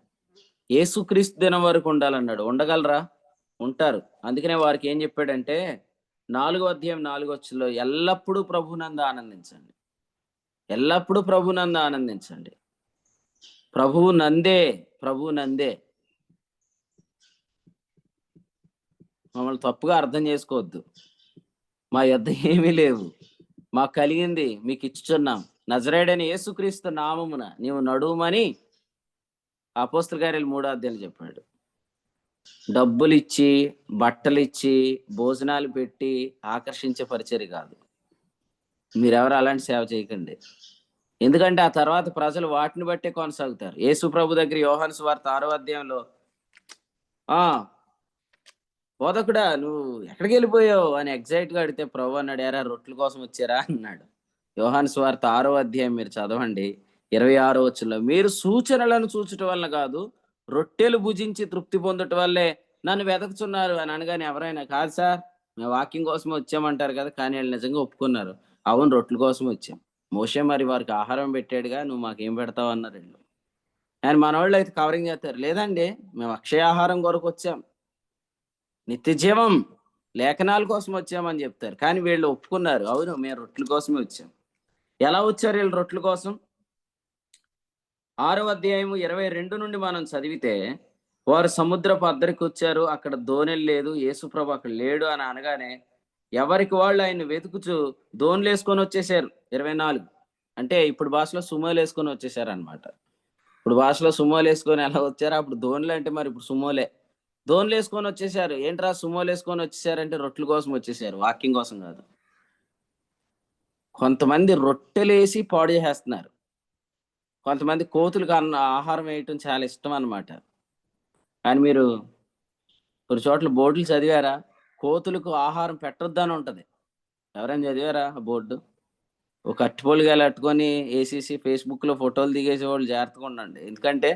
యేసుక్రీస్తు దినం వరకు ఉండాలన్నాడు. ఉండగలరా? ఉంటారు. అందుకనే వారికి ఏం చెప్పాడంటే 4వ అధ్యాయం 4వ వచనంలో ఎల్లప్పుడూ ప్రభునందు ఆనందించండి. ఎల్లప్పుడూ ప్రభునందు ఆనందించండి. ప్రభువు నందే. మమ్మల్ని తప్పుగా అర్థం చేసుకోవద్దు. మా యొద్ద ఏమీ లేవు, మాకు కలిగింది మీకు ఇచ్చుచున్నాం. నజరేయుడైన యేసుక్రీస్తు నామమున నీవు నడువుమని అపోస్తల కార్యాలు 3వ అధ్యాయంలో చెప్పాడు. డబ్బులు ఇచ్చి, బట్టలు ఇచ్చి, భోజనాలు పెట్టి ఆకర్షించే పరిచర్య కాదు. మీరెవరు అలాంటి సేవ చేయకండి. ఎందుకంటే ఆ తర్వాత ప్రజలు వాటిని బట్టే కొనసాగుతారు. యేసు ప్రభు దగ్గర యోహాను సువార్త 6వ అధ్యాయంలో బోధకుడా నువ్వు ఎక్కడికి వెళ్ళిపోయావు అని ఎగ్జైట్ గా అడిగితే ప్రభు అన్నాడు, ఎరా రొట్టెల కోసం వచ్చారా అన్నాడు. యోహాను సువార్త 6వ అధ్యాయం మీరు చదవండి, 26వ వచనంలో మీరు సూచనలను చూచటం వల్ల కాదు, రొట్టెలు భుజించి తృప్తి పొందటం వల్లే నన్ను వెతకుతున్నారు అని అనగానే ఎవరైనా కాదు సార్ మేము వాకింగ్ కోసం వచ్చామంటారు కదా. కానీ వాళ్ళు నిజంగా ఒప్పుకున్నారు, అవును రొట్టెల కోసం వచ్చాం. మోషే మరి వారికి ఆహారం పెట్టాడుగా, నువ్వు మాకేం పెడతావు అన్నారు వీళ్ళు. కానీ మన వాళ్ళు అయితే కవరింగ్ చేస్తారు, లేదండి మేము అక్షయ ఆహారం కొరకు వచ్చాం, నిత్య జీవం లేఖనాల కోసం వచ్చామని చెప్తారు. కానీ వీళ్ళు ఒప్పుకున్నారు, అవును మేము రొట్టెల కోసమే వచ్చాం. ఎలా వచ్చారు వీళ్ళు రొట్టెల కోసం? 6వ అధ్యాయం 22 నుండి మనం చదివితే వారు సముద్రపు అద్దరికి వచ్చారు, అక్కడ దోణెలు లేదు, యేసుప్రభు అక్కడ లేడు అని అనగానే ఎవరికి వాళ్ళు ఆయన వెతుకుచు దోణులు వేసుకొని వచ్చేసారు. 24 అంటే ఇప్పుడు భాషలో సుమోలు వేసుకొని వచ్చేసారు అనమాట. ఇప్పుడు భాషలో సుమోలు వేసుకొని ఎలా వచ్చారు, అప్పుడు దోణులు అంటే మరి ఇప్పుడు సుమోలే. దోణులు వేసుకొని వచ్చేసారు. ఏంట్రా సుమోలు వేసుకొని వచ్చేసారంటే రొట్టెల కోసం వచ్చేసారు, వాకింగ్ కోసం కాదు. కొంతమంది రొట్టెలేసి పాడు చేసేస్తున్నారు, కొంతమంది కోతులకు ఆహారం వేయటం చాలా ఇష్టం అన్నమాట. కానీ మీరు కొన్ని చోట్ల బోర్డులు చదివారా? కోతులకు ఆహారం పెట్టొద్దు అని ఉంటది. ఎవరైనా చదివారా ఆ బోర్డు? ఒక అట్టుపోలుగాలు అట్టుకొని వేసేసి ఫేస్బుక్ లో ఫోటోలు దిగేసేవాళ్ళు జాగ్రత్తగా ఉండండి. ఎందుకంటే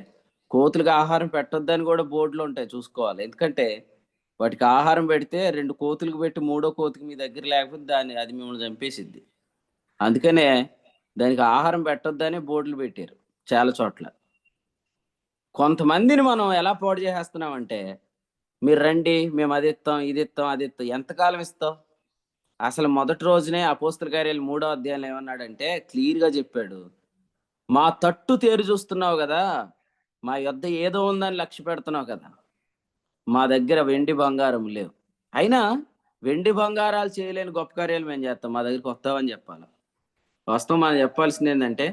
కోతులకు ఆహారం పెట్టొద్దని కూడా బోర్డులు ఉంటాయి, చూసుకోవాలి. ఎందుకంటే వాటికి ఆహారం పెడితే 2 కోతులకు పెట్టి మూడో కోతికి మీ దగ్గర లేకపోతే అది మిమ్మల్ని చంపేసిద్ది. అందుకనే దానికి ఆహారం పెట్టొద్దని బోర్డులు పెట్టారు చాలా చోట్ల. కొంతమందిని మనం ఎలా పాడు చేసేస్తున్నామంటే, మీరు రండి, మేము అది ఇస్తాం, ఇది ఇస్తాం, అది ఇస్తాం. ఎంతకాలం ఇస్తావు? అసలు మొదటి రోజునే అపోస్తల కార్యాలు 3వ అధ్యాయంలో ఏమన్నాడంటే క్లియర్గా చెప్పాడు, మా తట్టు తేరు చూస్తున్నావు కదా, మా యొద్ద ఏదో ఉందని లక్ష్య పెడుతున్నావు కదా, మా దగ్గర వెండి బంగారం లేవు, అయినా వెండి బంగారాలు చేయలేని గొప్ప కార్యాలు మేము చేస్తాం, మా దగ్గరికి వస్తావని చెప్పాలి. వాస్తవం మనం చెప్పాల్సింది ఏంటంటే,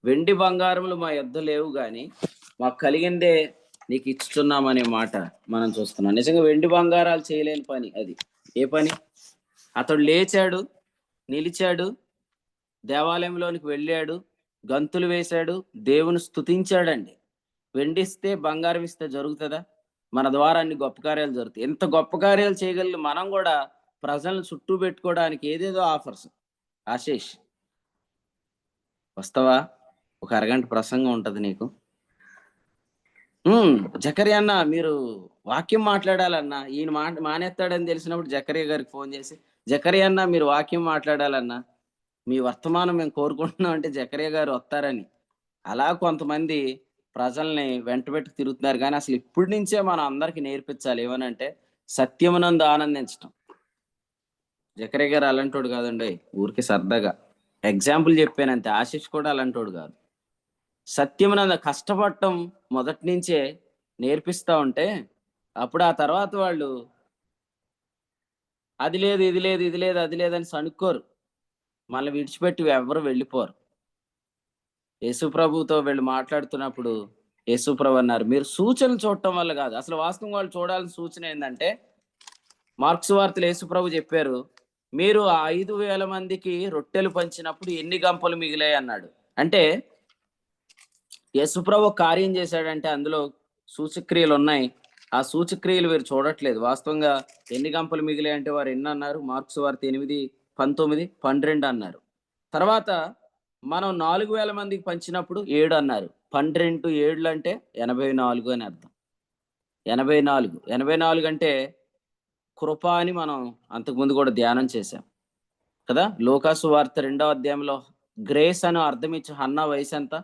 వెండి బంగారములు మా యొద్ద లేవు కానీ మాకు కలిగిందే నీకు ఇచ్చుతున్నామనే మాట మనం చూస్తున్నాం. నిజంగా వెండి బంగారాలు చేయలేని పని అది. ఏ పని? అతడు లేచాడు, నిలిచాడు, దేవాలయంలోనికి వెళ్ళాడు, గంతులు వేశాడు, దేవుని స్తుతించాడండి. వెండిస్తే బంగారం ఇస్తే జరుగుతుందా? మన ద్వారా అన్ని గొప్ప కార్యాలు జరుగుతాయి. ఎంత గొప్ప కార్యాలు చేయగలిగి మనం కూడా ప్రజలను చుట్టూ పెట్టుకోవడానికి ఏదేదో ఆఫర్స్. ఆశీష్ వస్తావా? ఒక అరగంట ప్రసంగం ఉంటది నీకు. జకరియా అన్న మీరు వాక్యం మాట్లాడాలన్నా, ఈయన మానేస్తాడని తెలిసినప్పుడు జకరియా గారికి ఫోన్ చేసి, జకరియా అన్న మీరు వాక్యం మాట్లాడాలన్నా, మీ వర్తమానం మేము కోరుకుంటున్నాం అంటే జకరియా గారు వస్తారని. అలా కొంతమంది ప్రజల్ని వెంటబెట్టి తిరుగుతున్నారు. కానీ అసలు ఇప్పటి నుంచే మనం అందరికి నేర్పించాలి ఏమనంటే, సత్యమునందు ఆనందించటం. జకరియా గారు అలాంటోడు కాదండి, ఊరికి సరదాగా ఎగ్జాంపుల్ చెప్పానంతే. ఆశీష్ కూడా అలాంటోడు కాదు. సత్యమునందు కష్టపడటం మొదటి నుంచే నేర్పిస్తా ఉంటే, అప్పుడు ఆ తర్వాత వాళ్ళు అది లేదు, ఇది లేదు, ఇది లేదు, అది లేదని సణుక్కోరు. మళ్ళీ విడిచిపెట్టి ఎవరు వెళ్ళిపోరు. యేసుప్రభుతో వీళ్ళు మాట్లాడుతున్నప్పుడు యేసుప్రభు అన్నారు, మీరు సూచనలు చూడటం వల్ల కాదు. అసలు వాస్తవం వాళ్ళు చూడాల్సిన సూచన ఏంటంటే, మార్క్స్ వార్తలు యేసుప్రభు చెప్పారు, మీరు ఆ 5,000 మందికి రొట్టెలు పంచినప్పుడు ఎన్ని గంపలు మిగిలాయి అన్నాడు. అంటే యేసుప్రభు కార్యం చేశాడంటే అందులో సూచక్రియలు ఉన్నాయి. ఆ సూచక్రియలు వీరు చూడట్లేదు. వాస్తవంగా ఎన్ని గంపలు మిగిలాయి అంటే వారు ఎన్ని అన్నారు? మార్క్స్ వార్త 8, 19, 12 అన్నారు. తర్వాత మనం 4,000 మందికి పంచినప్పుడు 7 అన్నారు. 12 7 అంటే 84 అని అర్థం. 84 అంటే కృప అని మనం అంతకుముందు కూడా ధ్యానం చేశాం కదా. లూకాసు వార్త 2వ అధ్యాయంలో గ్రేస్ అని అర్థం ఇచ్చి హన్నా వయసు ఎంత?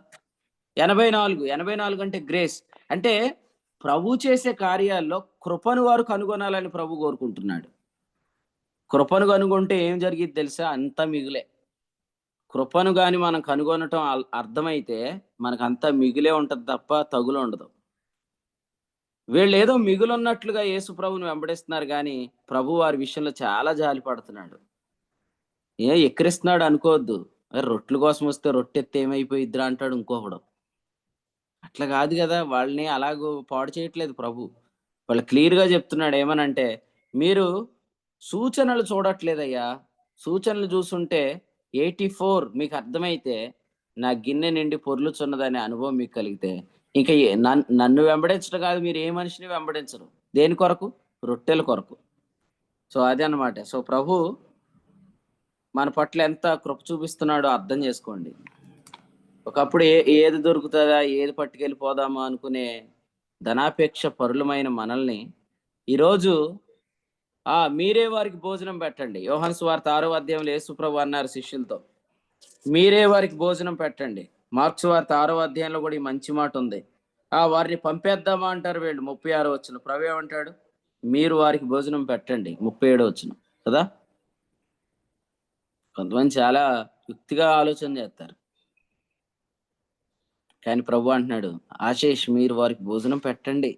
84 అంటే గ్రేస్. అంటే ప్రభు చేసే కార్యాల్లో కృపను వారు కనుగొనాలని ప్రభు కోరుకుంటున్నాడు. కృపను కనుగొంటే ఏం జరిగింది తెలుసా? అంతా మిగిలే. కృపను గాని మనం కనుగొనటం అర్థమైతే మనకంతా మిగిలే ఉంటది తప్ప తగులు ఉండదు. వీళ్ళు ఏదో మిగులున్నట్లుగా యేసు ప్రభుని వెంబడిస్తున్నారు కానీ ప్రభు వారి విషయంలో చాలా జాలి పడుతున్నాడు. ఎక్కిరిస్తున్నాడు అనుకోవద్దు. రొట్టెల కోసం వస్తే రొట్టెత్తే ఏమైపోయిద్దిరా అంటాడు ఇంకొకడు. అట్లా కాదు కదా, వాళ్ళని అలాగూ పాడు చేయట్లేదు ప్రభు. వాళ్ళు క్లియర్గా చెప్తున్నాడు ఏమనంటే, మీరు సూచనలు చూడట్లేదయ్యా, సూచనలు చూసుంటే 84 మీకు అర్థమైతే, నా గిన్నె నిండి పొర్లుచున్నదనే అనుభవం మీకు కలిగితే, ఇంకా నన్ను వెంబడించడం కాదు, మీరు ఏ మనిషిని వెంబడించరు. దేని కొరకు? రొట్టెల కొరకు. సో అదే అన్నమాట. సో ప్రభు మన పట్ల ఎంత కృప చూపిస్తున్నాడో అర్థం చేసుకోండి. ఒకప్పుడు ఏది దొరుకుతుందా, ఏది పట్టుకెళ్ళిపోదామా అనుకునే ధనాపేక్ష పరులమైన మనల్ని ఈరోజు మీరే వారికి భోజనం పెట్టండి. యోహాను సువార్త 6వ అధ్యాయంలో యేసుప్రభు అన్నారు శిష్యులతో, మీరే వారికి భోజనం పెట్టండి. మార్క్స్ వార్త 6వ అధ్యాయంలో కూడా ఈ మంచి మాట ఉంది. వారిని పంపేద్దామా అంటారు వీళ్ళు. 36వ వచనం ప్రభు ఏమంటాడు? మీరు వారికి భోజనం పెట్టండి. 37వ వచనం కదా. కొంతమంది చాలా యుక్తిగా ఆలోచన చేస్తారు, కానీ ప్రభు అంటున్నాడు, ఆశీష్ మీరు వారికి భోజనం పెట్టండి.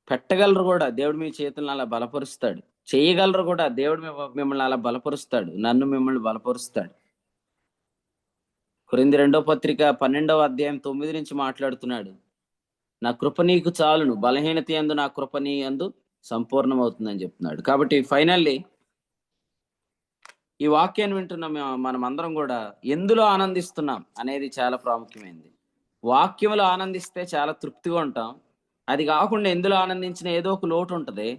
పెట్టగలరు కూడా, దేవుడు మీ చేతులను అలా బలపరుస్తాడు. చేయగలరు కూడా, దేవుడు మిమ్మల్ని అలా బలపరుస్తాడు. నన్ను మిమ్మల్ని బలపరుస్తాడు. కొరింథీ 2వ పత్రిక 12వ అధ్యాయం 9 నుంచి మాట్లాడుతున్నాడు. నా కృప నీకు చాలును, బలహీనత యందు నా కృప నీ యందు సంపూర్ణమవుతుందని చెప్తున్నాడు. కాబట్టి ఫైనల్లీ ఈ వాక్యాన్ని వింటున్న మనం అందరం కూడా ఎందులో ఆనందిస్తున్నాం అనేది చాలా ప్రాముఖ్యమైనది. వాక్యములో ఆనందిస్తే చాలా తృప్తిగా ఉంటాం. అది కాకుండా ఎందులో ఆనందించినా ఏదో ఒక లోటు ఉంటుంది.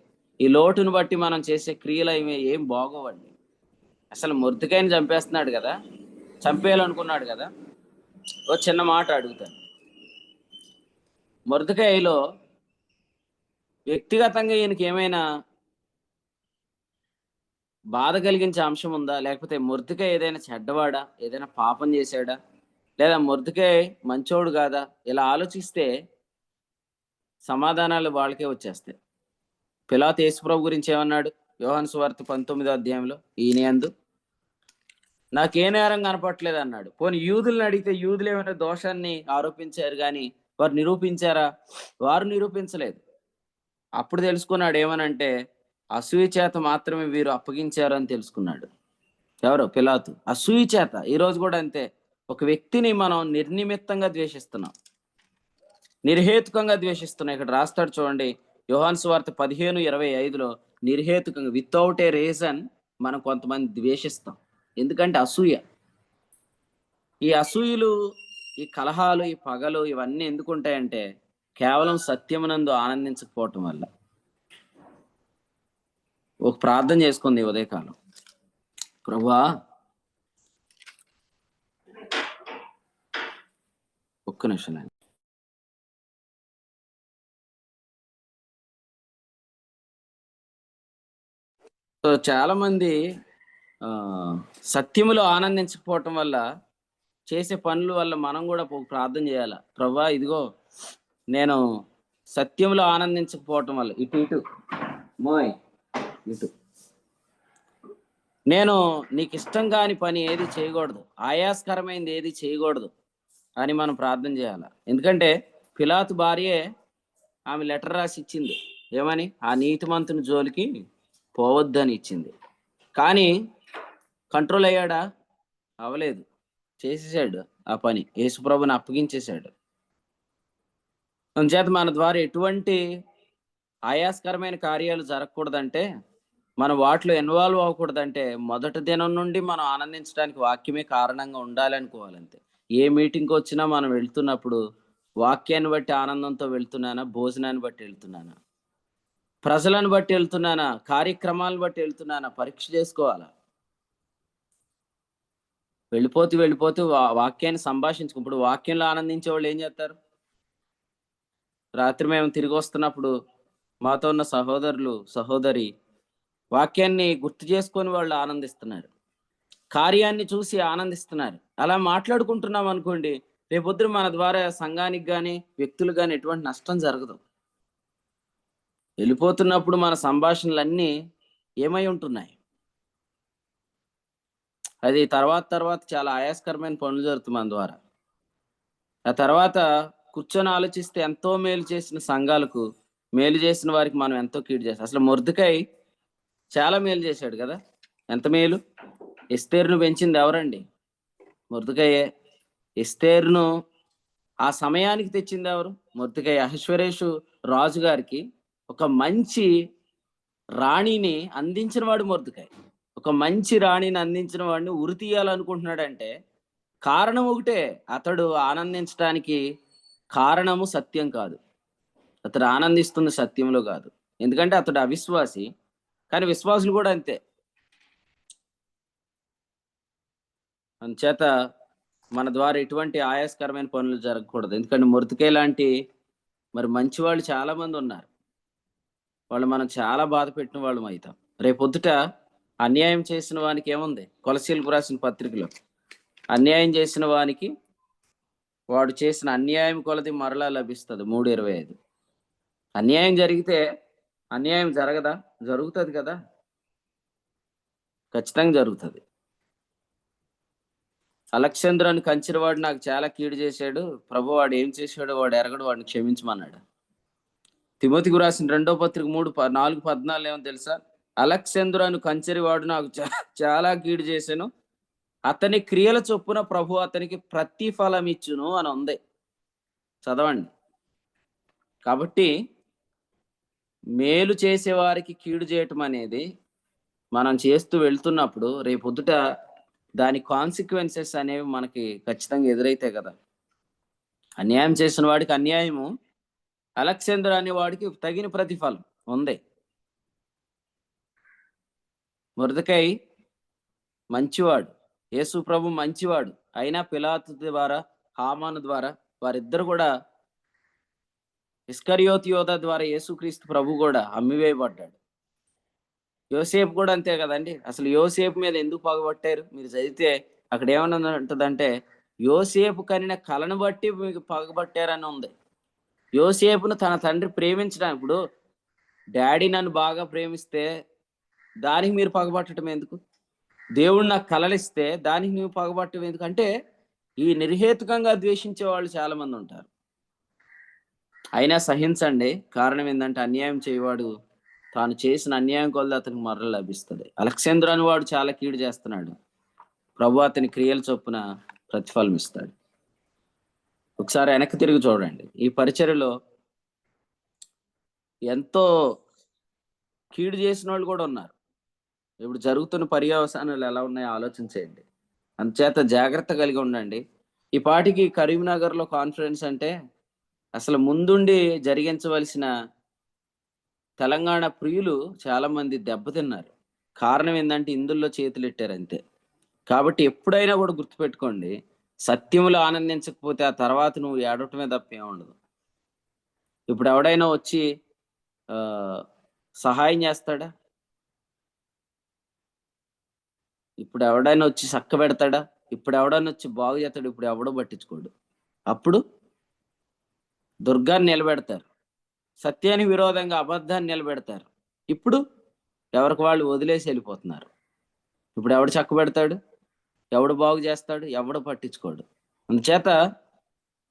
ఈ లోటును బట్టి మనం చేసే క్రియలు ఏం బాగోవండి. అసలు మొర్దెకైని చంపేస్తున్నాడు కదా, చంపేయాలనుకున్నాడు కదా. ఓ చిన్న మాట అడుగుతాను, మొర్దెకైలో వ్యక్తిగతంగా ఈయనకి ఏమైనా బాధ కలిగించే అంశం ఉందా? లేకపోతే మొర్దెకై ఏదైనా చెడ్డవాడా? ఏదైనా పాపం చేశాడా? లేదా మొర్దెకై మంచోడు కాదా? ఇలా ఆలోచిస్తే సమాధానాలు వాళ్ళకే వచ్చేస్తాయి. పిలాతు యేసుప్రభు గురించి ఏమన్నాడు? యోహాను సువార్త 19వ అధ్యాయంలో, ఈయన యందు నాకే నేరం కనపట్లేదు అన్నాడు. పోనీ యూదుల్ని అడిగితే యూదులు ఏమైనా దోషాన్ని ఆరోపించారు కానీ వారు నిరూపించారా? వారు నిరూపించలేదు. అప్పుడు తెలుసుకున్నాడు ఏమనంటే అసూయ చేత మాత్రమే వీరు అప్పగించారు అని తెలుసుకున్నాడు. ఎవరు? పిలాతు. అసూయ చేత. ఈరోజు కూడా అంతే. ఒక వ్యక్తిని మనం నిర్నిమిత్తంగా ద్వేషిస్తున్నాం, నిర్హేతుకంగా ద్వేషిస్తున్నాం. ఇక్కడ రాస్తాడు చూడండి, యోహాను సువార్త 15:25లో నిర్హేతుకంగా, వితౌట్ ఏ రీజన్ మనం కొంతమంది ద్వేషిస్తాం. ఎందుకంటే అసూయ. ఈ అసూయలు, ఈ కలహాలు, ఈ పగలు ఇవన్నీ ఎందుకు ఉంటాయంటే కేవలం సత్యమునందు ఆనందించకపోవటం వల్ల. ఒక ప్రార్థన చేసుకుంది ఉదయకాలం. ప్రభువా, ఒక్క నిమిషం. సో చాలా మంది సత్యములో ఆనందించకపోవటం వల్ల, చేసే పనుల వల్ల మనం కూడా ప్రార్థన చేయాలి. ప్రభువా, ఇదిగో నేను సత్యంలో ఆనందించకపోవటం వల్ల, ఇటు నేను నీకు ఇష్టం కాని పని ఏది చేయకూడదు, ఆయాస్కరమైనది ఏది చేయకూడదు అని మనం ప్రార్థన చేయాలి. ఎందుకంటే పిలాతు భార్యే ఆమె లెటర్ రాసి ఇచ్చింది. ఏమని? ఆ నీతిమంతుని జోలికి పోవద్దని ఇచ్చింది. కానీ కంట్రోల్ అయ్యాడా? అవలేదు. చేసేసాడు ఆ పని, యేసుప్రభుని అప్పగించేశాడు. అందుచేత మన ద్వారా ఎటువంటి ఆయాస్కరమైన కార్యాలు జరగకూడదంటే, మనం వాటిలో ఇన్వాల్వ్ అవ్వకూడదంటే, మొదటి దినం నుండి మనం ఆనందించడానికి వాక్యమే కారణంగా ఉండాలనుకోవాలంతే. ఏ మీటింగ్కి వచ్చినా మనం వెళ్తున్నప్పుడు వాక్యాన్ని బట్టి ఆనందంతో వెళ్తున్నానా, భోజనాన్ని బట్టి వెళ్తున్నానా, ప్రజలను బట్టి వెళ్తున్నానా, కార్యక్రమాలను బట్టి వెళ్తున్నానా, పరీక్ష చేసుకోవాలా. వెళ్ళిపోతూ వాక్యాన్ని సంభాషించుకు. ఇప్పుడు వాక్యంలో ఆనందించే వాళ్ళు ఏం చేస్తారు? రాత్రి మేము తిరిగి వస్తున్నప్పుడు మాతో ఉన్న సహోదరులు, సహోదరి వాక్యాన్ని గుర్తు చేసుకొని వాళ్ళు ఆనందిస్తున్నారు, కార్యాన్ని చూసి ఆనందిస్తున్నారు. అలా మాట్లాడుకుంటున్నాం అనుకోండి, రేపొద్దున మన ద్వారా సంఘానికి కానీ వ్యక్తులు కానీ ఎటువంటి నష్టం జరగదు. వెళ్ళిపోతున్నప్పుడు మన సంభాషణలన్నీ ఏమై ఉంటున్నాయి? అది తర్వాత చాలా ఆయాస్కరమైన పనులు జరుగుతుంది మన ద్వారా. ఆ తర్వాత కూర్చొని ఆలోచిస్తే ఎంతో మేలు చేసిన సంఘాలకు, మేలు చేసిన వారికి మనం ఎంతో కీడు చేస్తాం. అసలు మొర్దెకై చాలా మేలు చేశాడు కదా. ఎంత మేలు! ఎస్తేరును పెంచింది ఎవరండి? మొర్దెకైయే. ఎస్తేరును ఆ సమయానికి తెచ్చింది ఎవరు? మొర్దెకై. అహష్వేరోషు రాజు గారికి ఒక మంచి రాణిని అందించిన వాడు మొర్దెకై. ఒక మంచి రాణిని అందించిన వాడిని ఉరి తీయాలనుకుంటున్నాడంటే కారణం ఒకటే. అతడు ఆనందించడానికి కారణము సత్యం కాదు. అతడు ఆనందిస్తుంది సత్యంలో కాదు. ఎందుకంటే అతడు అవిశ్వాసి. కానీ విశ్వాసులు కూడా అంతే. అందుచేత మన ద్వారా ఎటువంటి ఆయాస్కరమైన పనులు జరగకూడదు. ఎందుకంటే మొర్దెకై లాంటి మరి మంచి వాళ్ళు చాలా మంది ఉన్నారు. వాళ్ళు మనం చాలా బాధ పెట్టిన వాళ్ళం అవుతాం. రేపొద్దుట అన్యాయం చేసిన వానికి ఏముంది? కొలసీలకు రాసిన పత్రికలో, అన్యాయం చేసిన వానికి వాడు చేసిన అన్యాయం కొలది మరలా లభిస్తుంది. 3:25. అన్యాయం జరిగితే అన్యాయం జరగదా? జరుగుతుంది కదా, ఖచ్చితంగా జరుగుతుంది. అలెగ్జాంద్రుని కంచెరవాడు నాకు చాలా కీడు చేశాడు, ప్రభు వాడు ఏం చేశాడో వాడు ఎరగడు, వాడిని క్షమించమన్నాడు. తిమోతికి రాసిన 2వ పత్రిక 3:4-14 ఏమో తెలుసా? అలెగ్జాంద్రుని కంచెరివాడు నాకు చాలా కీడు చేశాను, అతని క్రియల చొప్పున ప్రభు అతనికి ప్రతిఫలం ఇచ్చును అని ఉంది. చదవండి. కాబట్టి మేలు చేసేవారికి కీడు చేయటం అనేది మనం చేస్తూ వెళ్తున్నప్పుడు రేపొద్దుట దాని కాన్సిక్వెన్సెస్ అనేవి మనకి ఖచ్చితంగా ఎదురైతాయి కదా. అన్యాయం చేసిన వాడికి అన్యాయము, అలెగ్జాంద్రు అనే వాడికి తగిన ప్రతిఫలం ఉంది. మొర్దెకై మంచివాడు, యేసు ప్రభు మంచివాడు. అయినా పిలాతు ద్వారా, హామాను ద్వారా వారిద్దరు కూడా ఇస్కరియోతు యోధ ద్వారా యేసుక్రీస్తు ప్రభు కూడా అమ్మివేయబడ్డాడు. యోసేపు కూడా అంతే కదండి. అసలు యోసేపు మీద ఎందుకు పగబట్టారు? మీరు చదివితే అక్కడ ఏమన్నా ఉంటుందంటే, యోసేపు కనిన కలను బట్టి మీకు పగబట్టారని ఉంది. యోసేపును తన తండ్రి ప్రేమించడానికి, ఇప్పుడు డాడీ నన్ను బాగా ప్రేమిస్తే దానికి మీరు పగబట్టడం ఎందుకు? దేవుడు నాకు కలలిస్తే దానికి నువ్వు పగబట్టడం ఎందుకు? అంటే ఈ నిర్హేతుకంగా ద్వేషించే వాళ్ళు చాలా మంది ఉంటారు. అయినా సహించండి. కారణం ఏంటంటే, అన్యాయం చేయవాడు తాను చేసిన అన్యాయం కొలది అతనికి మరల లభిస్తుంది. అలెగ్జాండర్ అని వాడు చాలా కీడు చేస్తున్నాడు. ప్రభు అతని క్రియల చొప్పున ప్రతిఫలం ఇస్తాడు. ఒకసారి వెనక్కి తిరిగి చూడండి. ఈ పరిచర్యలో ఎంతో కీడు చేసిన వాళ్ళు కూడా ఉన్నారు. ఇప్పుడు జరుగుతున్న పర్యవసానాలు ఎలా ఉన్నాయో ఆలోచించేయండి. అందుచేత జాగ్రత్త కలిగి ఉండండి. ఈ పాటికి కరీంనగర్లో కాన్ఫరెన్స్ అంటే అసలు ముందుండి జరిగించవలసిన తెలంగాణ ప్రియులు చాలా మంది దెబ్బతిన్నారు. కారణం ఏంటంటే ఇందులో చేతులు ఎట్టారు అంతే. కాబట్టి ఎప్పుడైనా కూడా గుర్తుపెట్టుకోండి, సత్యములో ఆనందించకపోతే ఆ తర్వాత నువ్వు ఏడవటమే తప్ప ఏముండదు. ఇప్పుడు ఎవడైనా వచ్చి సహాయం చేస్తాడా? ఇప్పుడు ఎవడైనా వచ్చి చక్క పెడతాడా? ఇప్పుడు ఎవడైనా వచ్చి బాగు చేస్తాడు? ఇప్పుడు ఎవడో పట్టించుకోడు. అప్పుడు దుర్గాన్ని నిలబెడతారు, సత్యానికి విరోధంగా అబద్ధాన్ని నిలబెడతారు. ఇప్పుడు ఎవరికి వాళ్ళు వదిలేసి వెళ్ళిపోతున్నారు. ఇప్పుడు ఎవడు చక్క పెడతాడు? ఎవడు బాగు చేస్తాడు? ఎవడు పట్టించుకోడు. అందుచేత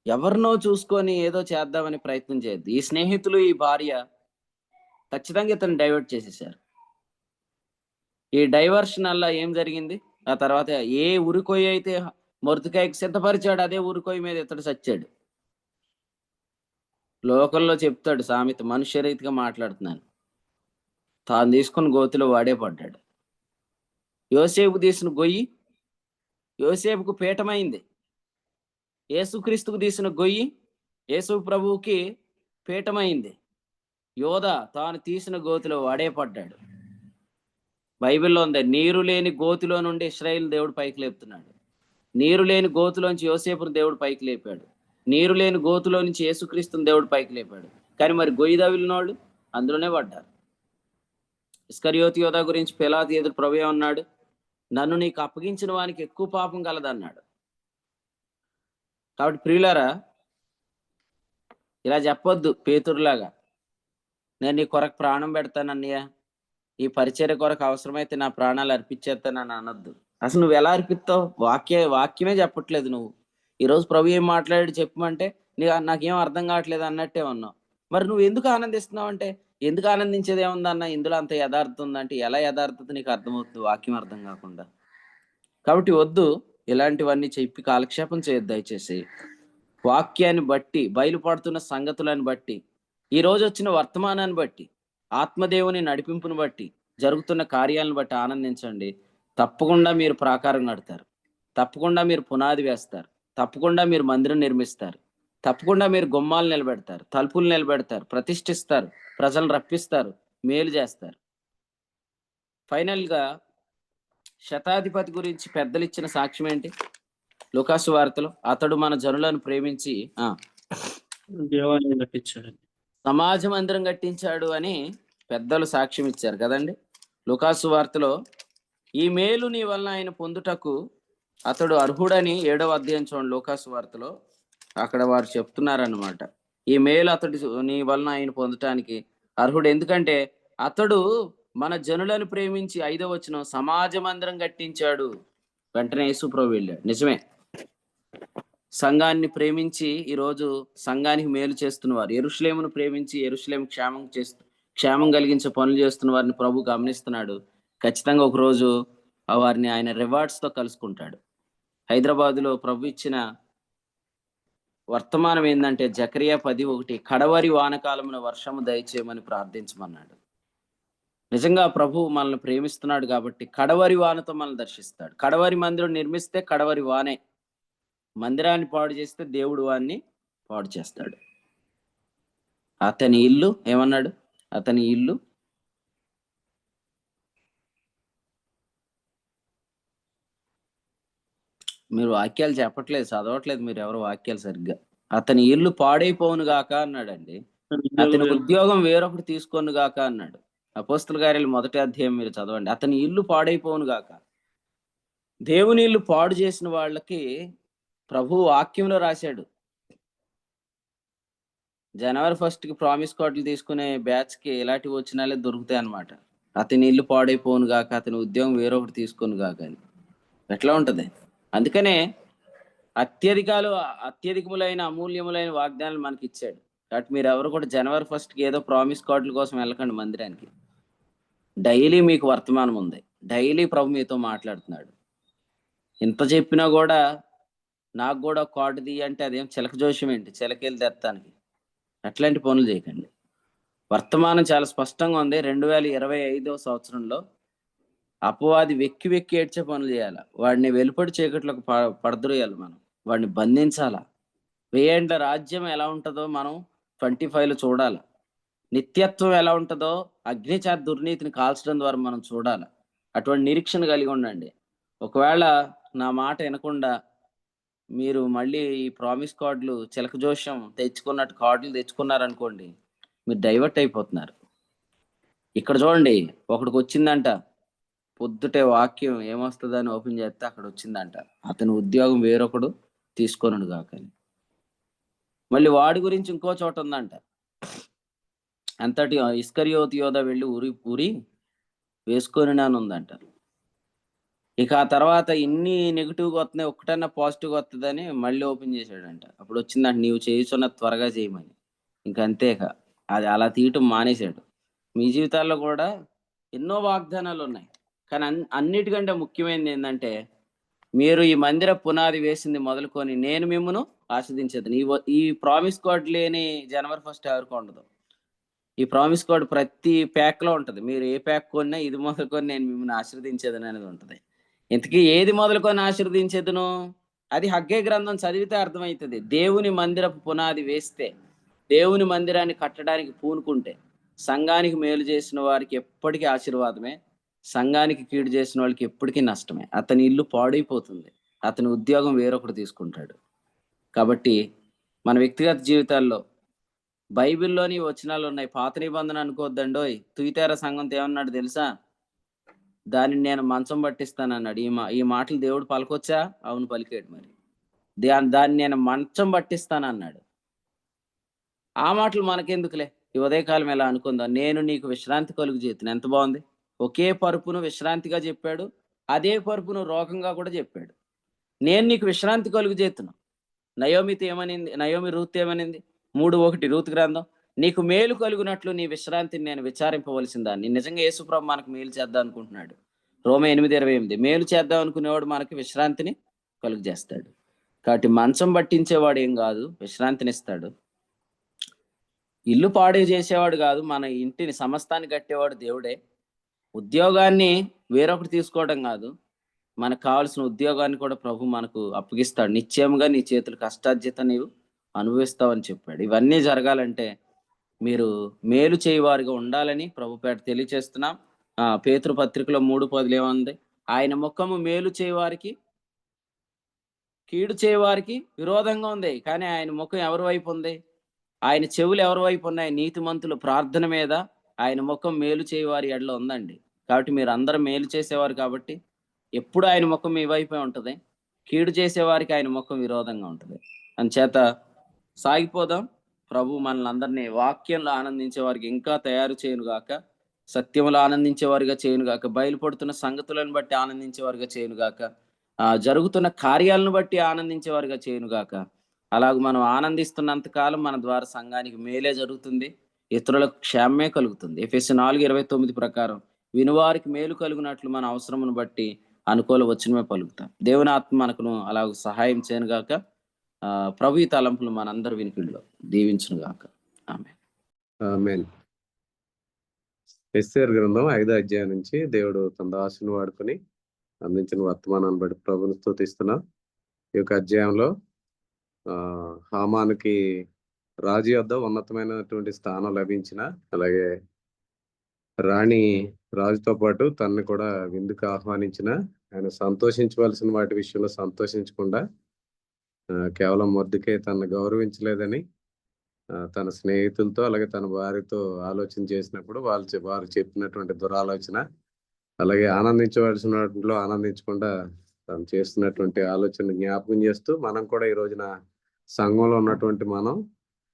ఎవరినో చూసుకొని ఏదో చేద్దామని ప్రయత్నం చేయొద్దు. ఈ స్నేహితులు, ఈ భార్య ఖచ్చితంగా ఇతను డైవర్ట్ చేసేసారు. ఈ డైవర్షన్ వల్ల ఏం జరిగింది? ఆ తర్వాత ఏ ఉరికొయ్య అయితే మొరతికాయకి సిద్ధపరిచాడు, అదే ఉరికొయ్య మీద ఇతడు చచ్చాడు. లోకంలో చెప్తాడు సామెత, మనుష్య రీతిగా మాట్లాడుతున్నాను, తాను తీసుకుని గోతిలో వాడే పడ్డాడు. యోసేపు తీసిన గొయ్యి యోసేపుకు పీఠమైంది. యేసుక్రీస్తుకు తీసిన గొయ్యి యేసు ప్రభువుకి పీఠమైంది. యోధ తాను తీసిన గోతిలో వాడే పడ్డాడు. బైబిల్లో ఉంది, నీరు లేని గోతిలో నుండి ఇశ్రాయేలు దేవుడు పైకి లేపుతున్నాడు. నీరు లేని గోతులోంచి యోసేపును దేవుడు పైకి లేపాడు. నీరు లేని గోతులో నుంచి యేసుక్రీస్తుని దేవుడు పైకి లేపాడు. కానీ మరి గొయ్యి తగిలిన వాళ్ళు అందులోనే పడ్డారు. ఇస్కరియోతు యోధ గురించి పిలాతు ఎదురు ప్రభు అన్నాడు, నన్ను నీకు అప్పగించిన వానికి ఎక్కువ పాపం కలదన్నాడు. కాబట్టి ప్రియులారా, ఇలా చెప్పొద్దు పేతురులాగా, నేను నీ కొరకు ప్రాణం పెడతానన్నయ్య, ఈ పరిచర్య కొరకు అవసరమైతే నా ప్రాణాలు అర్పించేస్తానని అనొద్దు. అసలు నువ్వు ఎలా అర్పిస్తావు? వాక్యమే చెప్పట్లేదు నువ్వు. ఈరోజు ప్రభు ఏం మాట్లాడి చెప్పమంటే నాకేం అర్థం కావట్లేదు అన్నట్టే ఉన్నావు. మరి నువ్వు ఎందుకు ఆనందిస్తున్నావు అంటే, ఎందుకు ఆనందించేది ఏముందన్న, ఇందులో అంత యథార్థం ఉందంటే ఎలా యథార్థత నీకు అర్థమవుతుంది వాక్యం అర్థం కాకుండా? కాబట్టి వద్దు, ఇలాంటివన్నీ చెప్పి కాలక్షేపం చేయొద్దు దయచేసి. వాక్యాన్ని బట్టి, బయలుపడుతున్న సంగతులను బట్టి, ఈ రోజు వచ్చిన వర్తమానాన్ని బట్టి, ఆత్మదేవుని నడిపింపును బట్టి, జరుగుతున్న కార్యాలను బట్టి ఆనందించండి. తప్పకుండా మీరు ప్రాకారం కడతారు, తప్పకుండా మీరు పునాది వేస్తారు, తప్పకుండా మీరు మందిరం నిర్మిస్తారు, తప్పకుండా మీరు గుమ్మాలు నిలబెడతారు, తలుపులు నిలబెడతారు, ప్రతిష్ఠిస్తారు, ప్రజలను రప్పిస్తారు, మేలు చేస్తారు. ఫైనల్ గా శతాధిపతి గురించి పెద్దలు ఇచ్చిన సాక్ష్యం ఏంటి? లూకాసు వార్తలో అతడు మన జనులను ప్రేమించి దేవాలయం కట్టించాడు, సమాజ మందిరం కట్టించాడు అని పెద్దలు సాక్ష్యం ఇచ్చారు కదండి. లూకాసు వార్తలో ఈ మేలు నీ వలన ఆయన పొందుటకు అతడు అర్హుడని 7వ అధ్యాయం చూడండి. లూకాసు వార్తలో అక్కడ వారు చెప్తున్నారన్నమాట, ఈ మేలు అతడు నీ వలన ఆయన పొందటానికి అర్హుడు. ఎందుకంటే అతడు మన జనులను ప్రేమించి 5వ వచనం సమాజ మందిరం కట్టించాడు. వెంటనే యేసు ప్రభు వెళ్ళాడు. నిజమే, సంఘాన్ని ప్రేమించి ఈరోజు సంఘానికి మేలు చేస్తున్న వారు, యెరూషలేమును ప్రేమించి యెరూషలేము క్షేమం కలిగించే పనులు చేస్తున్న వారిని ప్రభు గమనిస్తున్నాడు. ఖచ్చితంగా ఒకరోజు వారిని ఆయన రివార్డ్స్ తో కలుసుకుంటాడు. హైదరాబాదులో ప్రభు ఇచ్చిన వర్తమానం ఏంటంటే జకరియా 10:1, కడవరి వానకాలమున వర్షము దయచేయమని ప్రార్థించమన్నాడు. నిజంగా ప్రభు మనల్ని ప్రేమిస్తున్నాడు కాబట్టి కడవరి వానతో మనల్ని దర్శిస్తాడు. కడవరి మందిరం నిర్మిస్తే కడవరి వానే, మందిరాన్ని పాడు చేస్తే దేవుడు వాన్ని పాడు చేస్తాడు. అతని ఇల్లు ఏమన్నాడు? అతని ఇల్లు మీరు వాక్యాలు చెప్పట్లేదు, చదవట్లేదు మీరు ఎవరు వాక్యాలు సరిగ్గా. అతని ఇల్లు పాడైపోవును గాక అన్నాడండి. అతని ఉద్యోగం వేరొకటి తీసుకొను గాక అన్నాడు. అపోస్తల కార్యాలు 1వ అధ్యాయం మీరు చదవండి. అతని ఇల్లు పాడైపోను గాక. దేవుని ఇల్లు పాడు చేసిన వాళ్ళకి ప్రభు వాక్యంలో రాశాడు. జనవరి 1కి ప్రామిస్ కార్డులు తీసుకునే బ్యాచ్ కి ఇలాంటివి వచ్చినాలే దొరుకుతాయి అన్నమాట. అతని ఇల్లు పాడైపోను గాక, అతని ఉద్యోగం వేరొకటి తీసుకొని గాక అని. ఎట్లా ఉంటది? అందుకనే అత్యధికములైన అమూల్యములైన వాగ్దానాలు మనకి ఇచ్చాడు. కాబట్టి మీరు ఎవరు కూడా జనవరి 1కి ఏదో ప్రామిస్ కార్డుల కోసం వెళ్ళకండి మందిరానికి. డైలీ మీకు వర్తమానం ఉంది. డైలీ ప్రభు మీతో మాట్లాడుతున్నాడు. ఇంత చెప్పినా కూడా నాకు కూడా కార్డు తీ అంటే అదేం చిలక జోష్యం ఏంటి? చిలకెళ్ళి తెత్తానికి అట్లాంటి పనులు చేయకండి. వర్తమానం చాలా స్పష్టంగా ఉంది. 2025వ సంవత్సరంలో అపవాది వెక్కి వెక్కి ఏడ్చే పనులు చేయాలి. వాడిని వెలుపడి చీకట్లకు పడద్రోయాలి. మనం వాడిని బంధించాలా. 1000 ఏండ్ల రాజ్యం ఎలా ఉంటుందో మనం 25లో చూడాలి. నిత్యత్వం ఎలా ఉంటుందో అగ్నిచేత దుర్నీతిని కాల్చడం ద్వారా మనం చూడాలి. అటువంటి నిరీక్షణ కలిగి ఉండండి. ఒకవేళ నా మాట వినకుండా మీరు మళ్ళీ ఈ ప్రామిస్ కార్డులు చిలక జోష్యం తెచ్చుకున్నట్టు కార్డులు తెచ్చుకున్నారనుకోండి, మీరు డైవర్ట్ అయిపోతున్నారు. ఇక్కడ చూడండి, ఒకడికి వచ్చిందంట, పొద్దుటే వాక్యం ఏమొస్తుందని ఓపెన్ చేస్తే అక్కడ వచ్చిందంట, అతని ఉద్యోగం వేరొకడు తీసుకొనుడు గాకని. మళ్ళీ వాడి గురించి ఇంకో చోట ఉందంట, అంతటి ఇస్కరియోతు యోధ వెళ్ళి ఊరి వేసుకొని అని ఉందంట. ఇక ఆ తర్వాత ఇన్ని నెగిటివ్గా వస్తున్నాయి, ఒక్కటన్నా పాజిటివ్గా వస్తుందని మళ్ళీ ఓపెన్ చేశాడంట. అప్పుడు వచ్చిందంట, నీవు చేయుచున్న త్వరగా చేయమని. ఇంకంతేక అది అలా తీయటం మానేశాడు. మీ జీవితాల్లో కూడా ఎన్నో వాగ్దానాలు ఉన్నాయి. కానీ అన్నిటికంటే ముఖ్యమైనది ఏంటంటే, మీరు ఈ మందిర పునాది వేసింది మొదలుకొని నేను మిమ్మను ఆస్వాదించేది. ఈ ప్రామిస్ కోడ్ లేని జనవరి 1 ఎవరికి ఉండదు. ఈ ప్రామిస్ కోడ్ ప్రతి ప్యాక్లో ఉంటుంది. మీరు ఏ ప్యాక్ కొన్నా ఇది మొదలుకొని నేను మిమ్మల్ని ఆశీర్వదించేదని అనేది ఉంటుంది. ఇంతకీ ఏది మొదలుకొని ఆశీర్వదించేదును? అది హగ్గై గ్రంథం చదివితే అర్థమవుతుంది. దేవుని మందిరపు పునాది వేస్తే, దేవుని మందిరాన్ని కట్టడానికి పూనుకుంటే, సంఘానికి మేలు చేసిన వారికి ఎప్పటికీ ఆశీర్వాదమే, సంఘానికి కీడు చేసిన వాళ్ళకి ఎప్పటికీ నష్టమే. అతని ఇల్లు పాడైపోతుంది, అతని ఉద్యోగం వేరొకటి తీసుకుంటాడు. కాబట్టి మన వ్యక్తిగత జీవితాల్లో బైబిల్లోని వచనాలు ఉన్నాయి. పాత నిబంధన అనుకోవద్దండోయ్. తుయితేర సంఘంతో ఏమన్నాడు తెలుసా? దానిని నేను మంచం పట్టిస్తానన్నాడు. ఈ మాటలు దేవుడు పలకొచ్చా? అవును, పలికాడు. మరి దాన్ని నేను మంచం పట్టిస్తానన్నాడు. ఆ మాటలు మనకెందుకులే, ఈ ఉదయకాలం ఎలా అనుకుందాం. నేను నీకు విశ్రాంతి కలుగు చేతును. ఎంత బాగుంది! ఒకే పరుపును విశ్రాంతిగా చెప్పాడు, అదే పరుపును రోగంగా కూడా చెప్పాడు. నేను నీకు విశ్రాంతి కలుగు చేతును. నయోమి రూత్ ఏమనింది? 3:1 రూతు గ్రంథం, నీకు మేలు కలుగునట్లు నీ విశ్రాంతిని నేను విచారింపవలసిందాన్ని. నిజంగా యేసుప్రభు మనకు మేలు చేద్దాం అనుకుంటున్నాడు. రోమ 8:28 మేలు చేద్దాం అనుకునేవాడు మనకి విశ్రాంతిని కలుగు చేస్తాడు. కాబట్టి మంచం పట్టించేవాడు ఏం కాదు, విశ్రాంతిని ఇస్తాడు. ఇల్లు పాడు చేసేవాడు కాదు, మన ఇంటిని సమస్తాన్ని కట్టేవాడు దేవుడే. ఉద్యోగాన్ని వేరొకటి తీసుకోవడం కాదు, మనకు కావాల్సిన ఉద్యోగాన్ని కూడా ప్రభు మనకు అప్పగిస్తాడు. నిశ్చయంగా నీ చేతులు కష్టార్జిత నీవు అనుభవిస్తావని చెప్పాడు. ఇవన్నీ జరగాలంటే మీరు మేలు చేయవారిగా ఉండాలని ప్రభుపేట తెలియచేస్తున్నాం. పేతురు పత్రికలో 3:10 ఏముంది? ఆయన ముఖము మేలు చేయవారికి కీడు చేయవారికి విరోధంగా ఉంది, కానీ ఆయన ముఖం ఎవరి వైపు ఉంది? ఆయన చెవులు ఎవరి వైపు ఉన్నాయి? నీతిమంతుల ప్రార్థన మీద ఆయన ముఖం మేలు చేయవారి ఎడలో ఉందండి. కాబట్టి మీరు అందరూ మేలు చేసేవారు కాబట్టి ఎప్పుడు ఆయన ముఖం మీ వైపే ఉంటుంది. కీడు చేసేవారికి ఆయన ముఖం విరోధంగా ఉంటుంది. అందుచేత సాగిపోదాం. ప్రభు మనల్ని అందరినీ వాక్యంలో ఆనందించే వారికి ఇంకా తయారు చేయనుగాక, సత్యములు ఆనందించేవారుగా చేయనుగాక, బయలుపడుతున్న సంగతులను బట్టి ఆనందించేవారుగా చేయనుగాక, జరుగుతున్న కార్యాలను బట్టి ఆనందించేవారుగా చేయనుగాక. అలాగ మనం ఆనందిస్తున్నంత కాలం మన ద్వారా సంఘానికి మేలే జరుగుతుంది, ఇతరులకు క్షేమమే కలుగుతుంది. ఎఫెసీ 4:29 ప్రకారం వినువారికి మేలు కలుగునట్లు మన అవసరమును బట్టి అనుకూల వచనమే పలుకుతాం. దేవుని ఆత్మ మనకును అలాగ సహాయం చేయనుగాక. ప్రభు ఈ తలంపులు మనందరి వినికిడిలో దీవించును గాక. ఆమేన్. ఆమేన్. ఎస్తేరు గ్రంథం 5వ అధ్యాయం నుంచి దేవుడు తన దాసుని వాడుకొని అందించిన వర్తమానాన్ని బట్టి ప్రభుని స్తుతిస్తున్నాం. ఈ యొక్క అధ్యాయంలో హామానుకి రాజు యొద్ద ఉన్నతమైనటువంటి స్థానం లభించిన, అలాగే రాణి రాజుతో పాటు తనని కూడా విందుకు ఆహ్వానించిన, ఆయన సంతోషించవలసిన వాటి విషయంలో సంతోషించకుండా కేవలం మొర్దెకై తనను గౌరవించలేదని తన స్నేహితులతో అలాగే తన భార్యతో ఆలోచన చేసినప్పుడు వారు చెప్పినటువంటి దురాలోచన, అలాగే ఆనందించవలసిన వాటిలో ఆనందించకుండా తను చేస్తున్నటువంటి ఆలోచన జ్ఞాపకం చేస్తూ, మనం కూడా ఈ రోజున సంఘంలో ఉన్నటువంటి మనం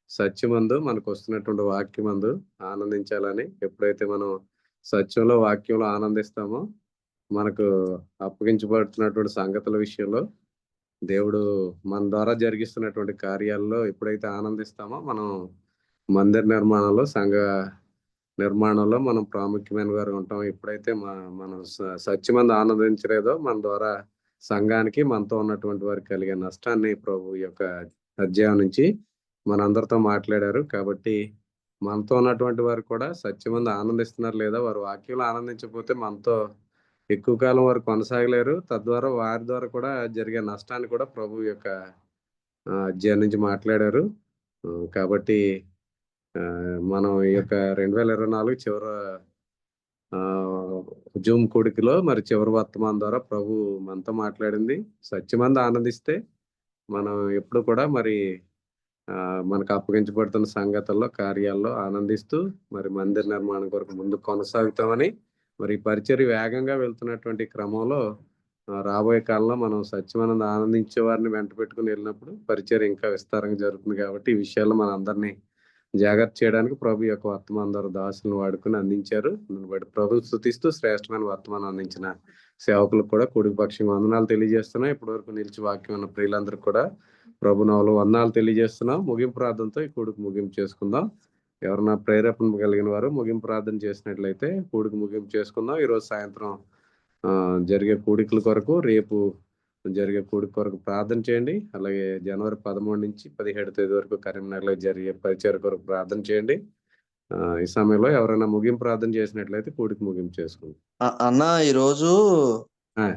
సత్యమందు మనకు వస్తున్నటువంటి వాక్యమందు ఆనందించాలని, ఎప్పుడైతే మనం సత్యంలో వాక్యంలో ఆనందిస్తామో మనకు అప్పగించబడుతున్నటువంటి సంగతుల విషయంలో దేవుడు మన ద్వారా జరిగిస్తున్నటువంటి కార్యాల్లో ఎప్పుడైతే ఆనందిస్తామో మనం మందిర నిర్మాణంలో సంఘ నిర్మాణంలో మనం ప్రాముఖ్యమైన వారు ఉంటాం. ఎప్పుడైతే మనం సత్యమందు ఆనందించలేదో మన ద్వారా సంఘానికి మనతో ఉన్నటువంటి వారికి కలిగే నష్టాన్ని ప్రభు యొక్క అధ్యాయం నుంచి మనందరితో మాట్లాడారు. కాబట్టి మనతో ఉన్నటువంటి వారు కూడా సత్యమందు ఆనందిస్తున్నారు లేదా, వారు వాక్యంలో ఆనందించకపోతే మనతో ఎక్కువ కాలం వారు కొనసాగలేరు. తద్వారా వారి ద్వారా కూడా జరిగే నష్టాన్ని కూడా ప్రభు యొక్క అధ్యాయం నుంచి మాట్లాడారు. కాబట్టి మనం ఈ యొక్క 2024 చివరి జూమ్ కూడికలో మరి చివరి వర్తమానం ద్వారా ప్రభు మనతో మాట్లాడింది. సత్యమందు ఆనందిస్తే మనం ఎప్పుడు కూడా మరి మనకు అప్పగించబడుతున్న సంగతుల్లో కార్యాల్లో ఆనందిస్తూ మరి మందిర నిర్మాణం కొరకు ముందుకు కొనసాగుతామని, మరి పరిచర్య వేగంగా వెళ్తున్నటువంటి క్రమంలో రాబోయే కాలంలో మనం సత్యమానంద ఆనందించే వారిని వెంట పెట్టుకుని వెళ్ళినప్పుడు పరిచర్య ఇంకా విస్తారంగా జరుగుతుంది. కాబట్టి ఈ విషయాల్లో మన అందరినీ జాగ్రత్త చేయడానికి ప్రభు యొక్క వర్తమానం ద్వారా దాసులను వాడుకుని అందించారు. దాన్ని బట్టి ప్రభుని స్తుతిస్తూ శ్రేష్టమైన వర్తమానం అందించిన సేవకులకు కూడా కూడిక పక్షంగా వందనాలు తెలియజేస్తున్నాం. ఇప్పటి వరకు నిలిచి వాక్యం ఉన్న ప్రియులందరికీ కూడా ప్రభునామములో వందనాలు తెలియజేస్తున్నాం. ముగింపు ప్రార్థనతో ఈ కూడిక ముగింపు చేసుకుందాం. ఎవరన్నా ప్రేరేపణ కలిగిన వారు ముగింపు ప్రార్థన చేసినట్లయితే కూడిక ముగింపు చేసుకుందాం. ఈరోజు సాయంత్రం జరిగే కూడికల కొరకు, రేపు జరిగే కూడిక కొరకు ప్రార్థన చేయండి. అలాగే జనవరి 13 నుంచి 17 తేదీ వరకు కరీంనగర్లో జరిగే పరిచర్య కొరకు ప్రార్థన చేయండి. ఈ సమయంలో ఎవరైనా ముగింపు ప్రార్థన చేసినట్లయితే కూడిక ముగింపు చేసుకుందాం. అన్న ఈరోజు ఆ.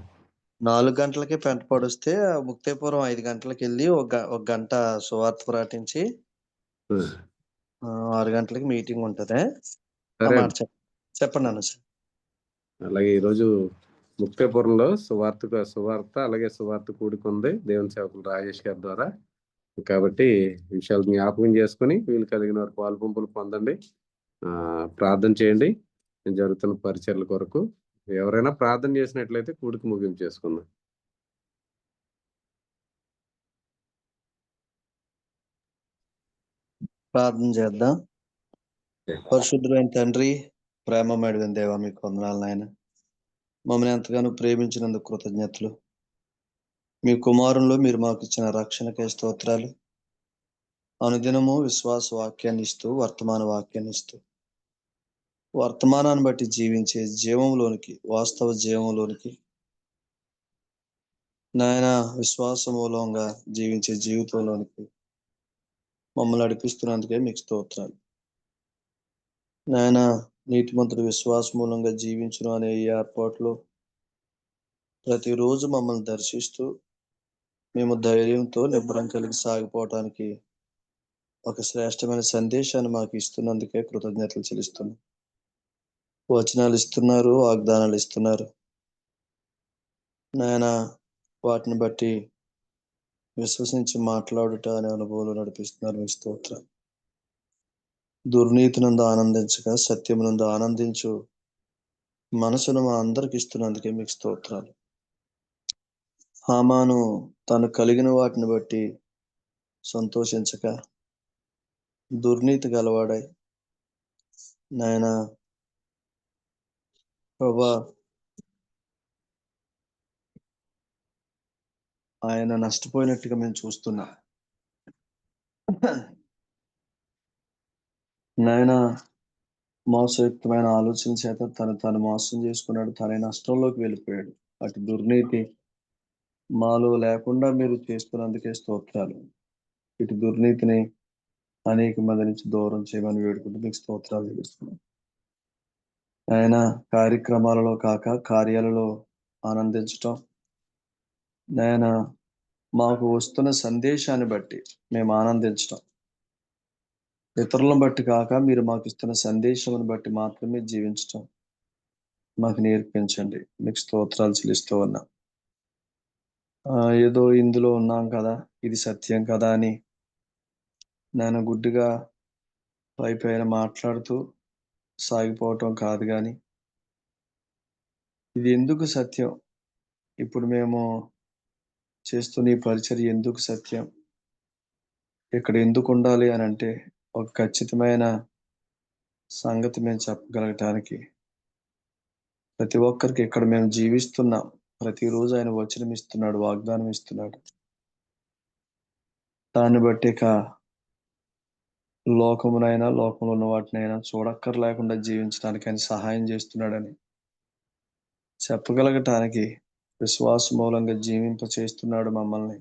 4 గంటలకి పెంట పొడిస్తే ముక్తేపురం 5 గంటలకు వెళ్ళి ఒక గంట సువార్త ప్రకటించి 6 గంటలకి మీటింగ్ ఉంటది. సరే. చెప్పండి అన్న సార్. అలాగే ఈరోజు ముక్తేపురంలో సువార్త అలాగే సువార్త కూడిక ఉంది దేవుని సేవకులు రాజేష్ గారి ద్వారా. కాబట్టి విషయాలు జ్ఞాపకం చేసుకుని వీలు కలిగిన వారు పాలు పంపులు పొందండి, ప్రార్థన చేయండి జరుగుతున్న పరిచర్ల కొరకు. ఎవరైనా ప్రార్థన చేసినట్లయితే కూడిక ముగింపు చేసుకుందాం. ప్రార్థన చేద్దాం. పరిశుద్ధులైన తండ్రి, ప్రేమమేడిన దేవా, మీకు వందనాలు నాయన. మమ్మల్ని ఎంతగానో ప్రేమించినందుకు కృతజ్ఞతలు. మీ కుమారుల్లో మీరు మాకు ఇచ్చిన రక్షణకే స్తోత్రాలు. అనుదినము విశ్వాస వాక్యాన్ని ఇస్తూ, వర్తమాన వాక్యాన్ని ఇస్తూ, వర్తమానాన్ని బట్టి జీవించే జీవంలోనికి, వాస్తవ జీవంలోనికి నాయన, విశ్వాస మూలంగా జీవించే జీవితంలోనికి మమ్మల్ని నడిపిస్తున్నందుకే మీకు స్తోత్రాలు నాయన. నీతిమంతుడు విశ్వాస మూలంగా జీవించును అనే ఈ ఏర్పాట్లో ప్రతిరోజు మమ్మల్ని దర్శిస్తూ మేము ధైర్యంతో నిబ్బరం కలిగి సాగిపోవటానికి ఒక శ్రేష్టమైన సందేశాన్ని మాకు ఇస్తున్నందుకే కృతజ్ఞతలు చెల్లిస్తున్నాం. వచనాలు ఇస్తున్నారు, వాగ్దానాలు ఇస్తున్నారు నాయన. వాటిని బట్టి విశ్వసించి మాట్లాడుట అనే అనుభవంలో నడిపిస్తున్నారు. మీ స్తోత్రం. దుర్నీతినందు ఆనందించగా సత్యమునందు ఆనందించు మనసును మా అందరికి ఇస్తున్నందుకే మీకు స్తోత్రాలు. హామాను తను కలిగిన వాటిని బట్టి సంతోషించక దుర్నీతి గలవాడై నాయన ప్రభా ఆయన నష్టపోయినట్టుగా మేము చూస్తున్నాం నాయన. మోసయుక్తమైన ఆలోచన చేత తను మోసం చేసుకున్నాడు, తన నష్టంలోకి వెళ్ళిపోయాడు. అటు దుర్నీతి మాలో లేకుండా మీరు చేస్తున్నందుకే స్తోత్రాలు. ఇటు దుర్నీతిని అనేక మంది నుంచి దూరం చేయమని వేడుకుంటూ మీకు స్తోత్రాలు చెల్లిస్తున్నాం. ఆయన కార్యక్రమాలలో కాక కార్యాలలో ఆనందించటం నాయన, మాకు వస్తున్న సందేశాన్ని బట్టి మేము ఆనందించటం, ఇతరులను బట్టి కాక మీరు మాకు ఇస్తున్న సందేశాన్ని బట్టి మాత్రమే జీవించటం మాకు నేర్పించండి. మీకు స్తోత్రాలు చెల్లిస్తూ ఉన్నాం. ఏదో ఇందులో ఉన్నాం కదా, ఇది సత్యం కదా అని నేను గుడ్డిగా పైపైన మాట్లాడుతూ సాగిపోవటం కాదు కానీ ఇది ఎందుకు సత్యం, ఇప్పుడు మేము చేస్తున్న ఈ పరిచర్య ఎందుకు సత్యం, ఇక్కడ ఎందుకు ఉండాలి అని అంటే ఒక ఖచ్చితమైన సంగతి మేము చెప్పగలగటానికి ప్రతి ఒక్కరికి ఇక్కడ మేము జీవిస్తున్నాం. ప్రతిరోజు ఆయన వచనం ఇస్తున్నాడు, వాగ్దానం ఇస్తున్నాడు. దాన్ని బట్టి లోకమునైనా లోకంలో ఉన్న వాటినైనా చూడక్కర్లేకుండా జీవించడానికి ఆయన సహాయం చేస్తున్నాడని చెప్పగలగటానికి విశ్వాస మూలంగా జీవింప చేస్తున్నాడు మమ్మల్ని.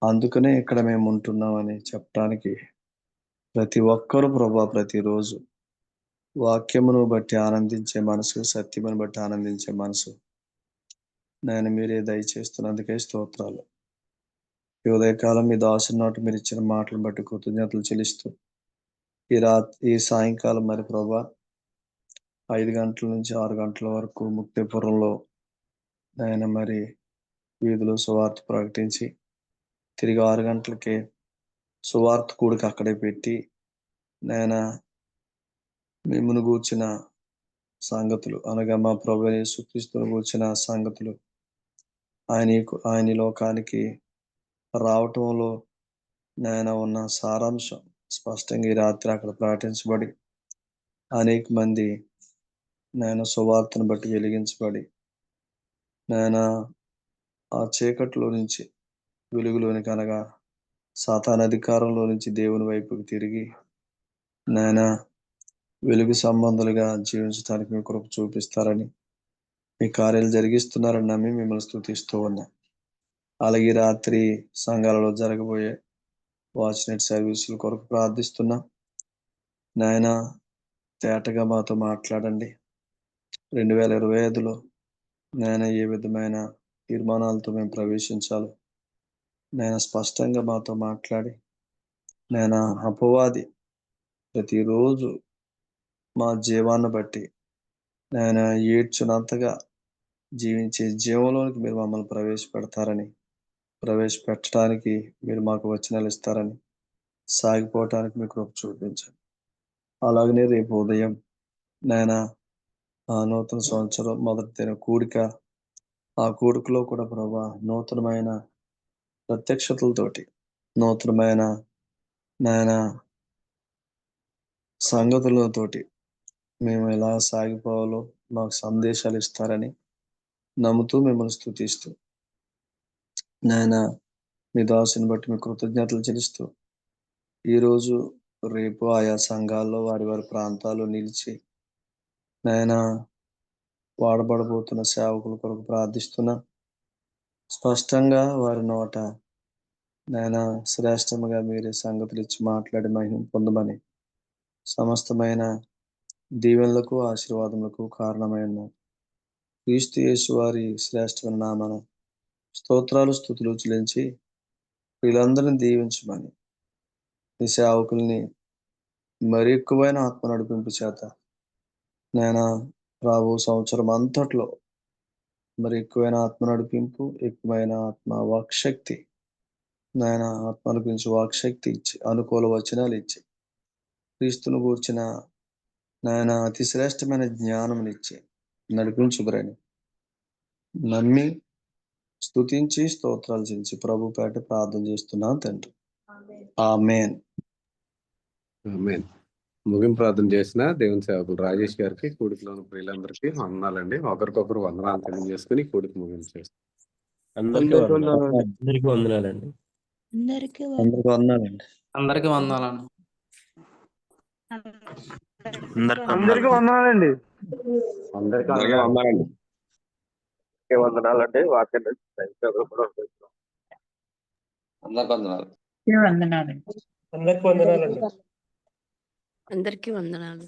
అందుకనే ఇక్కడ మేము ఉంటున్నామని చెప్పడానికి ప్రతి ఒక్కరూ ప్రభా ప్రతిరోజు వాక్యమును బట్టి ఆనందించే మనసు, సత్యమును బట్టి ఆనందించే మనసు నేను మీరే దయచేస్తున్నందుకే స్తోత్రాలు. ఈ ఉదయకాలం మీ దాసుని నోట మీరు ఇచ్చిన మాటలను బట్టి కృతజ్ఞతలు చెల్లిస్తూ ఈ సాయంకాలం మరి ప్రభా 5 గంటల నుంచి 6 గంటల వరకు ముక్తిపురంలో ఆయన మరి వీధిలో సువార్త ప్రకటించి తిరిగి 6 గంటలకే సువార్త కూడికి అక్కడే పెట్టి నేను మిమ్మల్ని గూర్చిన సంగతులు అనగా మా ప్రభువైన యేసుక్రీస్తును గూర్చిన సంగతులు ఆయన ఈ లోకానికి రావటంలో నేను ఉన్న సారాంశం స్పష్టంగా ఈ రాత్రి అక్కడ ప్రకటించబడి అనేక మంది నేను సువార్తను బట్టి వెలిగించబడి నేను ఆ చీకట్లో నుంచి వెలుగులోనికి అనగా సాతాను అధికారంలో నుంచి దేవుని వైపుకి తిరిగి నేను వెలుగు సంబంధులుగా జీవించడానికి మీ కృప చూపిస్తారని, మీ కార్యాలు జరిగిస్తున్నారని నమ్మి మిమ్మల్ని స్తుతిస్తూ ఉన్నా. అలాగే ఈ రాత్రి సంఘాలలో జరగబోయే వాచ్ నైట్ సర్వీసుల కొరకు ప్రార్థిస్తున్నా. నాయన తేటగా మాతో మాట్లాడండి. 2025లో నేను ఏ విధమైన తీర్మానాలతో మేము ప్రవేశించాలో నేను స్పష్టంగా మాతో మాట్లాడి నేను అపవాది ప్రతిరోజు మా జీవాన్ని బట్టి నేను ఏడ్చునంతగా జీవించే జీవంలోనికి మీరు మమ్మల్ని ప్రవేశపెట్టడానికి మీరు మాకు వచనాలు ఇస్తారని, సాగిపోవటానికి మీ కృప చూపించండి. అలాగనే రేపు ఉదయం నేను నూతన సంవత్సరం మొదటి దిన కూడిక, ఆ కూడికలో కూడా ప్రభా నూతనమైన ప్రత్యక్షతలతోటి నూతనమైన నాయన సంగతులతోటి మేము ఎలా సాగిపోవాలో మాకు సందేశాలు ఇస్తారని నమ్ముతూ మిమ్మల్ని స్తుతిస్తూ నాయన మీ దాసుని బట్టి మీ కృతజ్ఞతలు చెల్లిస్తూ ఈరోజు రేపు ఆయా సంఘాల్లో వారి వారి ప్రాంతాల్లో నిలిచి నాయన వాడబడబోతున్న సేవకుల కొరకు ప్రార్థిస్తున్నా. స్పష్టంగా వారి నోట నాయన శ్రేష్టముగా మీరే సంగతులు ఇచ్చి మాట్లాడి మహిమ పొందమని, సమస్తమైన దీవెనలకు ఆశీర్వాదములకు కారణమైన క్రీస్తు యేసు వారి శ్రేష్టమైన నామన స్తోత్రాలు స్తుతులు చెల్లించి వీళ్ళందరినీ దీవించమని, ఈ సేవకుల్ని మరి ఎక్కువైన ఆత్మ నడిపింపు చేత నేను రాబో సంవత్సరం అంతట్లో మరి ఎక్కువైన ఆత్మ నడిపింపు, ఎక్కువైన ఆత్మ వాక్శక్తి, నాయన ఆత్మ నడిపించు వాక్శక్తి ఇచ్చి, అనుకూల వచనాలు ఇచ్చి, క్రీస్తును గూర్చిన నాయన అతి శ్రేష్టమైన జ్ఞానమునిచ్చి నడిపించుదురని నమ్మి స్తుతించి స్తోత్రాలు చెల్లించి ప్రభు పేట ప్రార్థన చేస్తున్నాను తండ్రి. ఆమేన్. ఆమేన్. ముగింపు ప్రార్థన చేసిన దేవుని సేవకులు రాజేష్ గారికి, కూడికలోని ప్రియులందరికీ వందనాలండి. ఒకరికొకరు వందనాలు తెలియజేసుకుని కూడికి ముగింపు చేస్తాం. అందరికీ వందనాలండి. అందరికీ వందనాలండి. అందరికీ వందనాలండి. అందరికీ వందనాలండి. అందరికీ వందనాలండి. వందనాలండి. వాక్యం అందరికి వందనాలు. అందరికీ వందనాలండి. అందరికీ వందనాలు.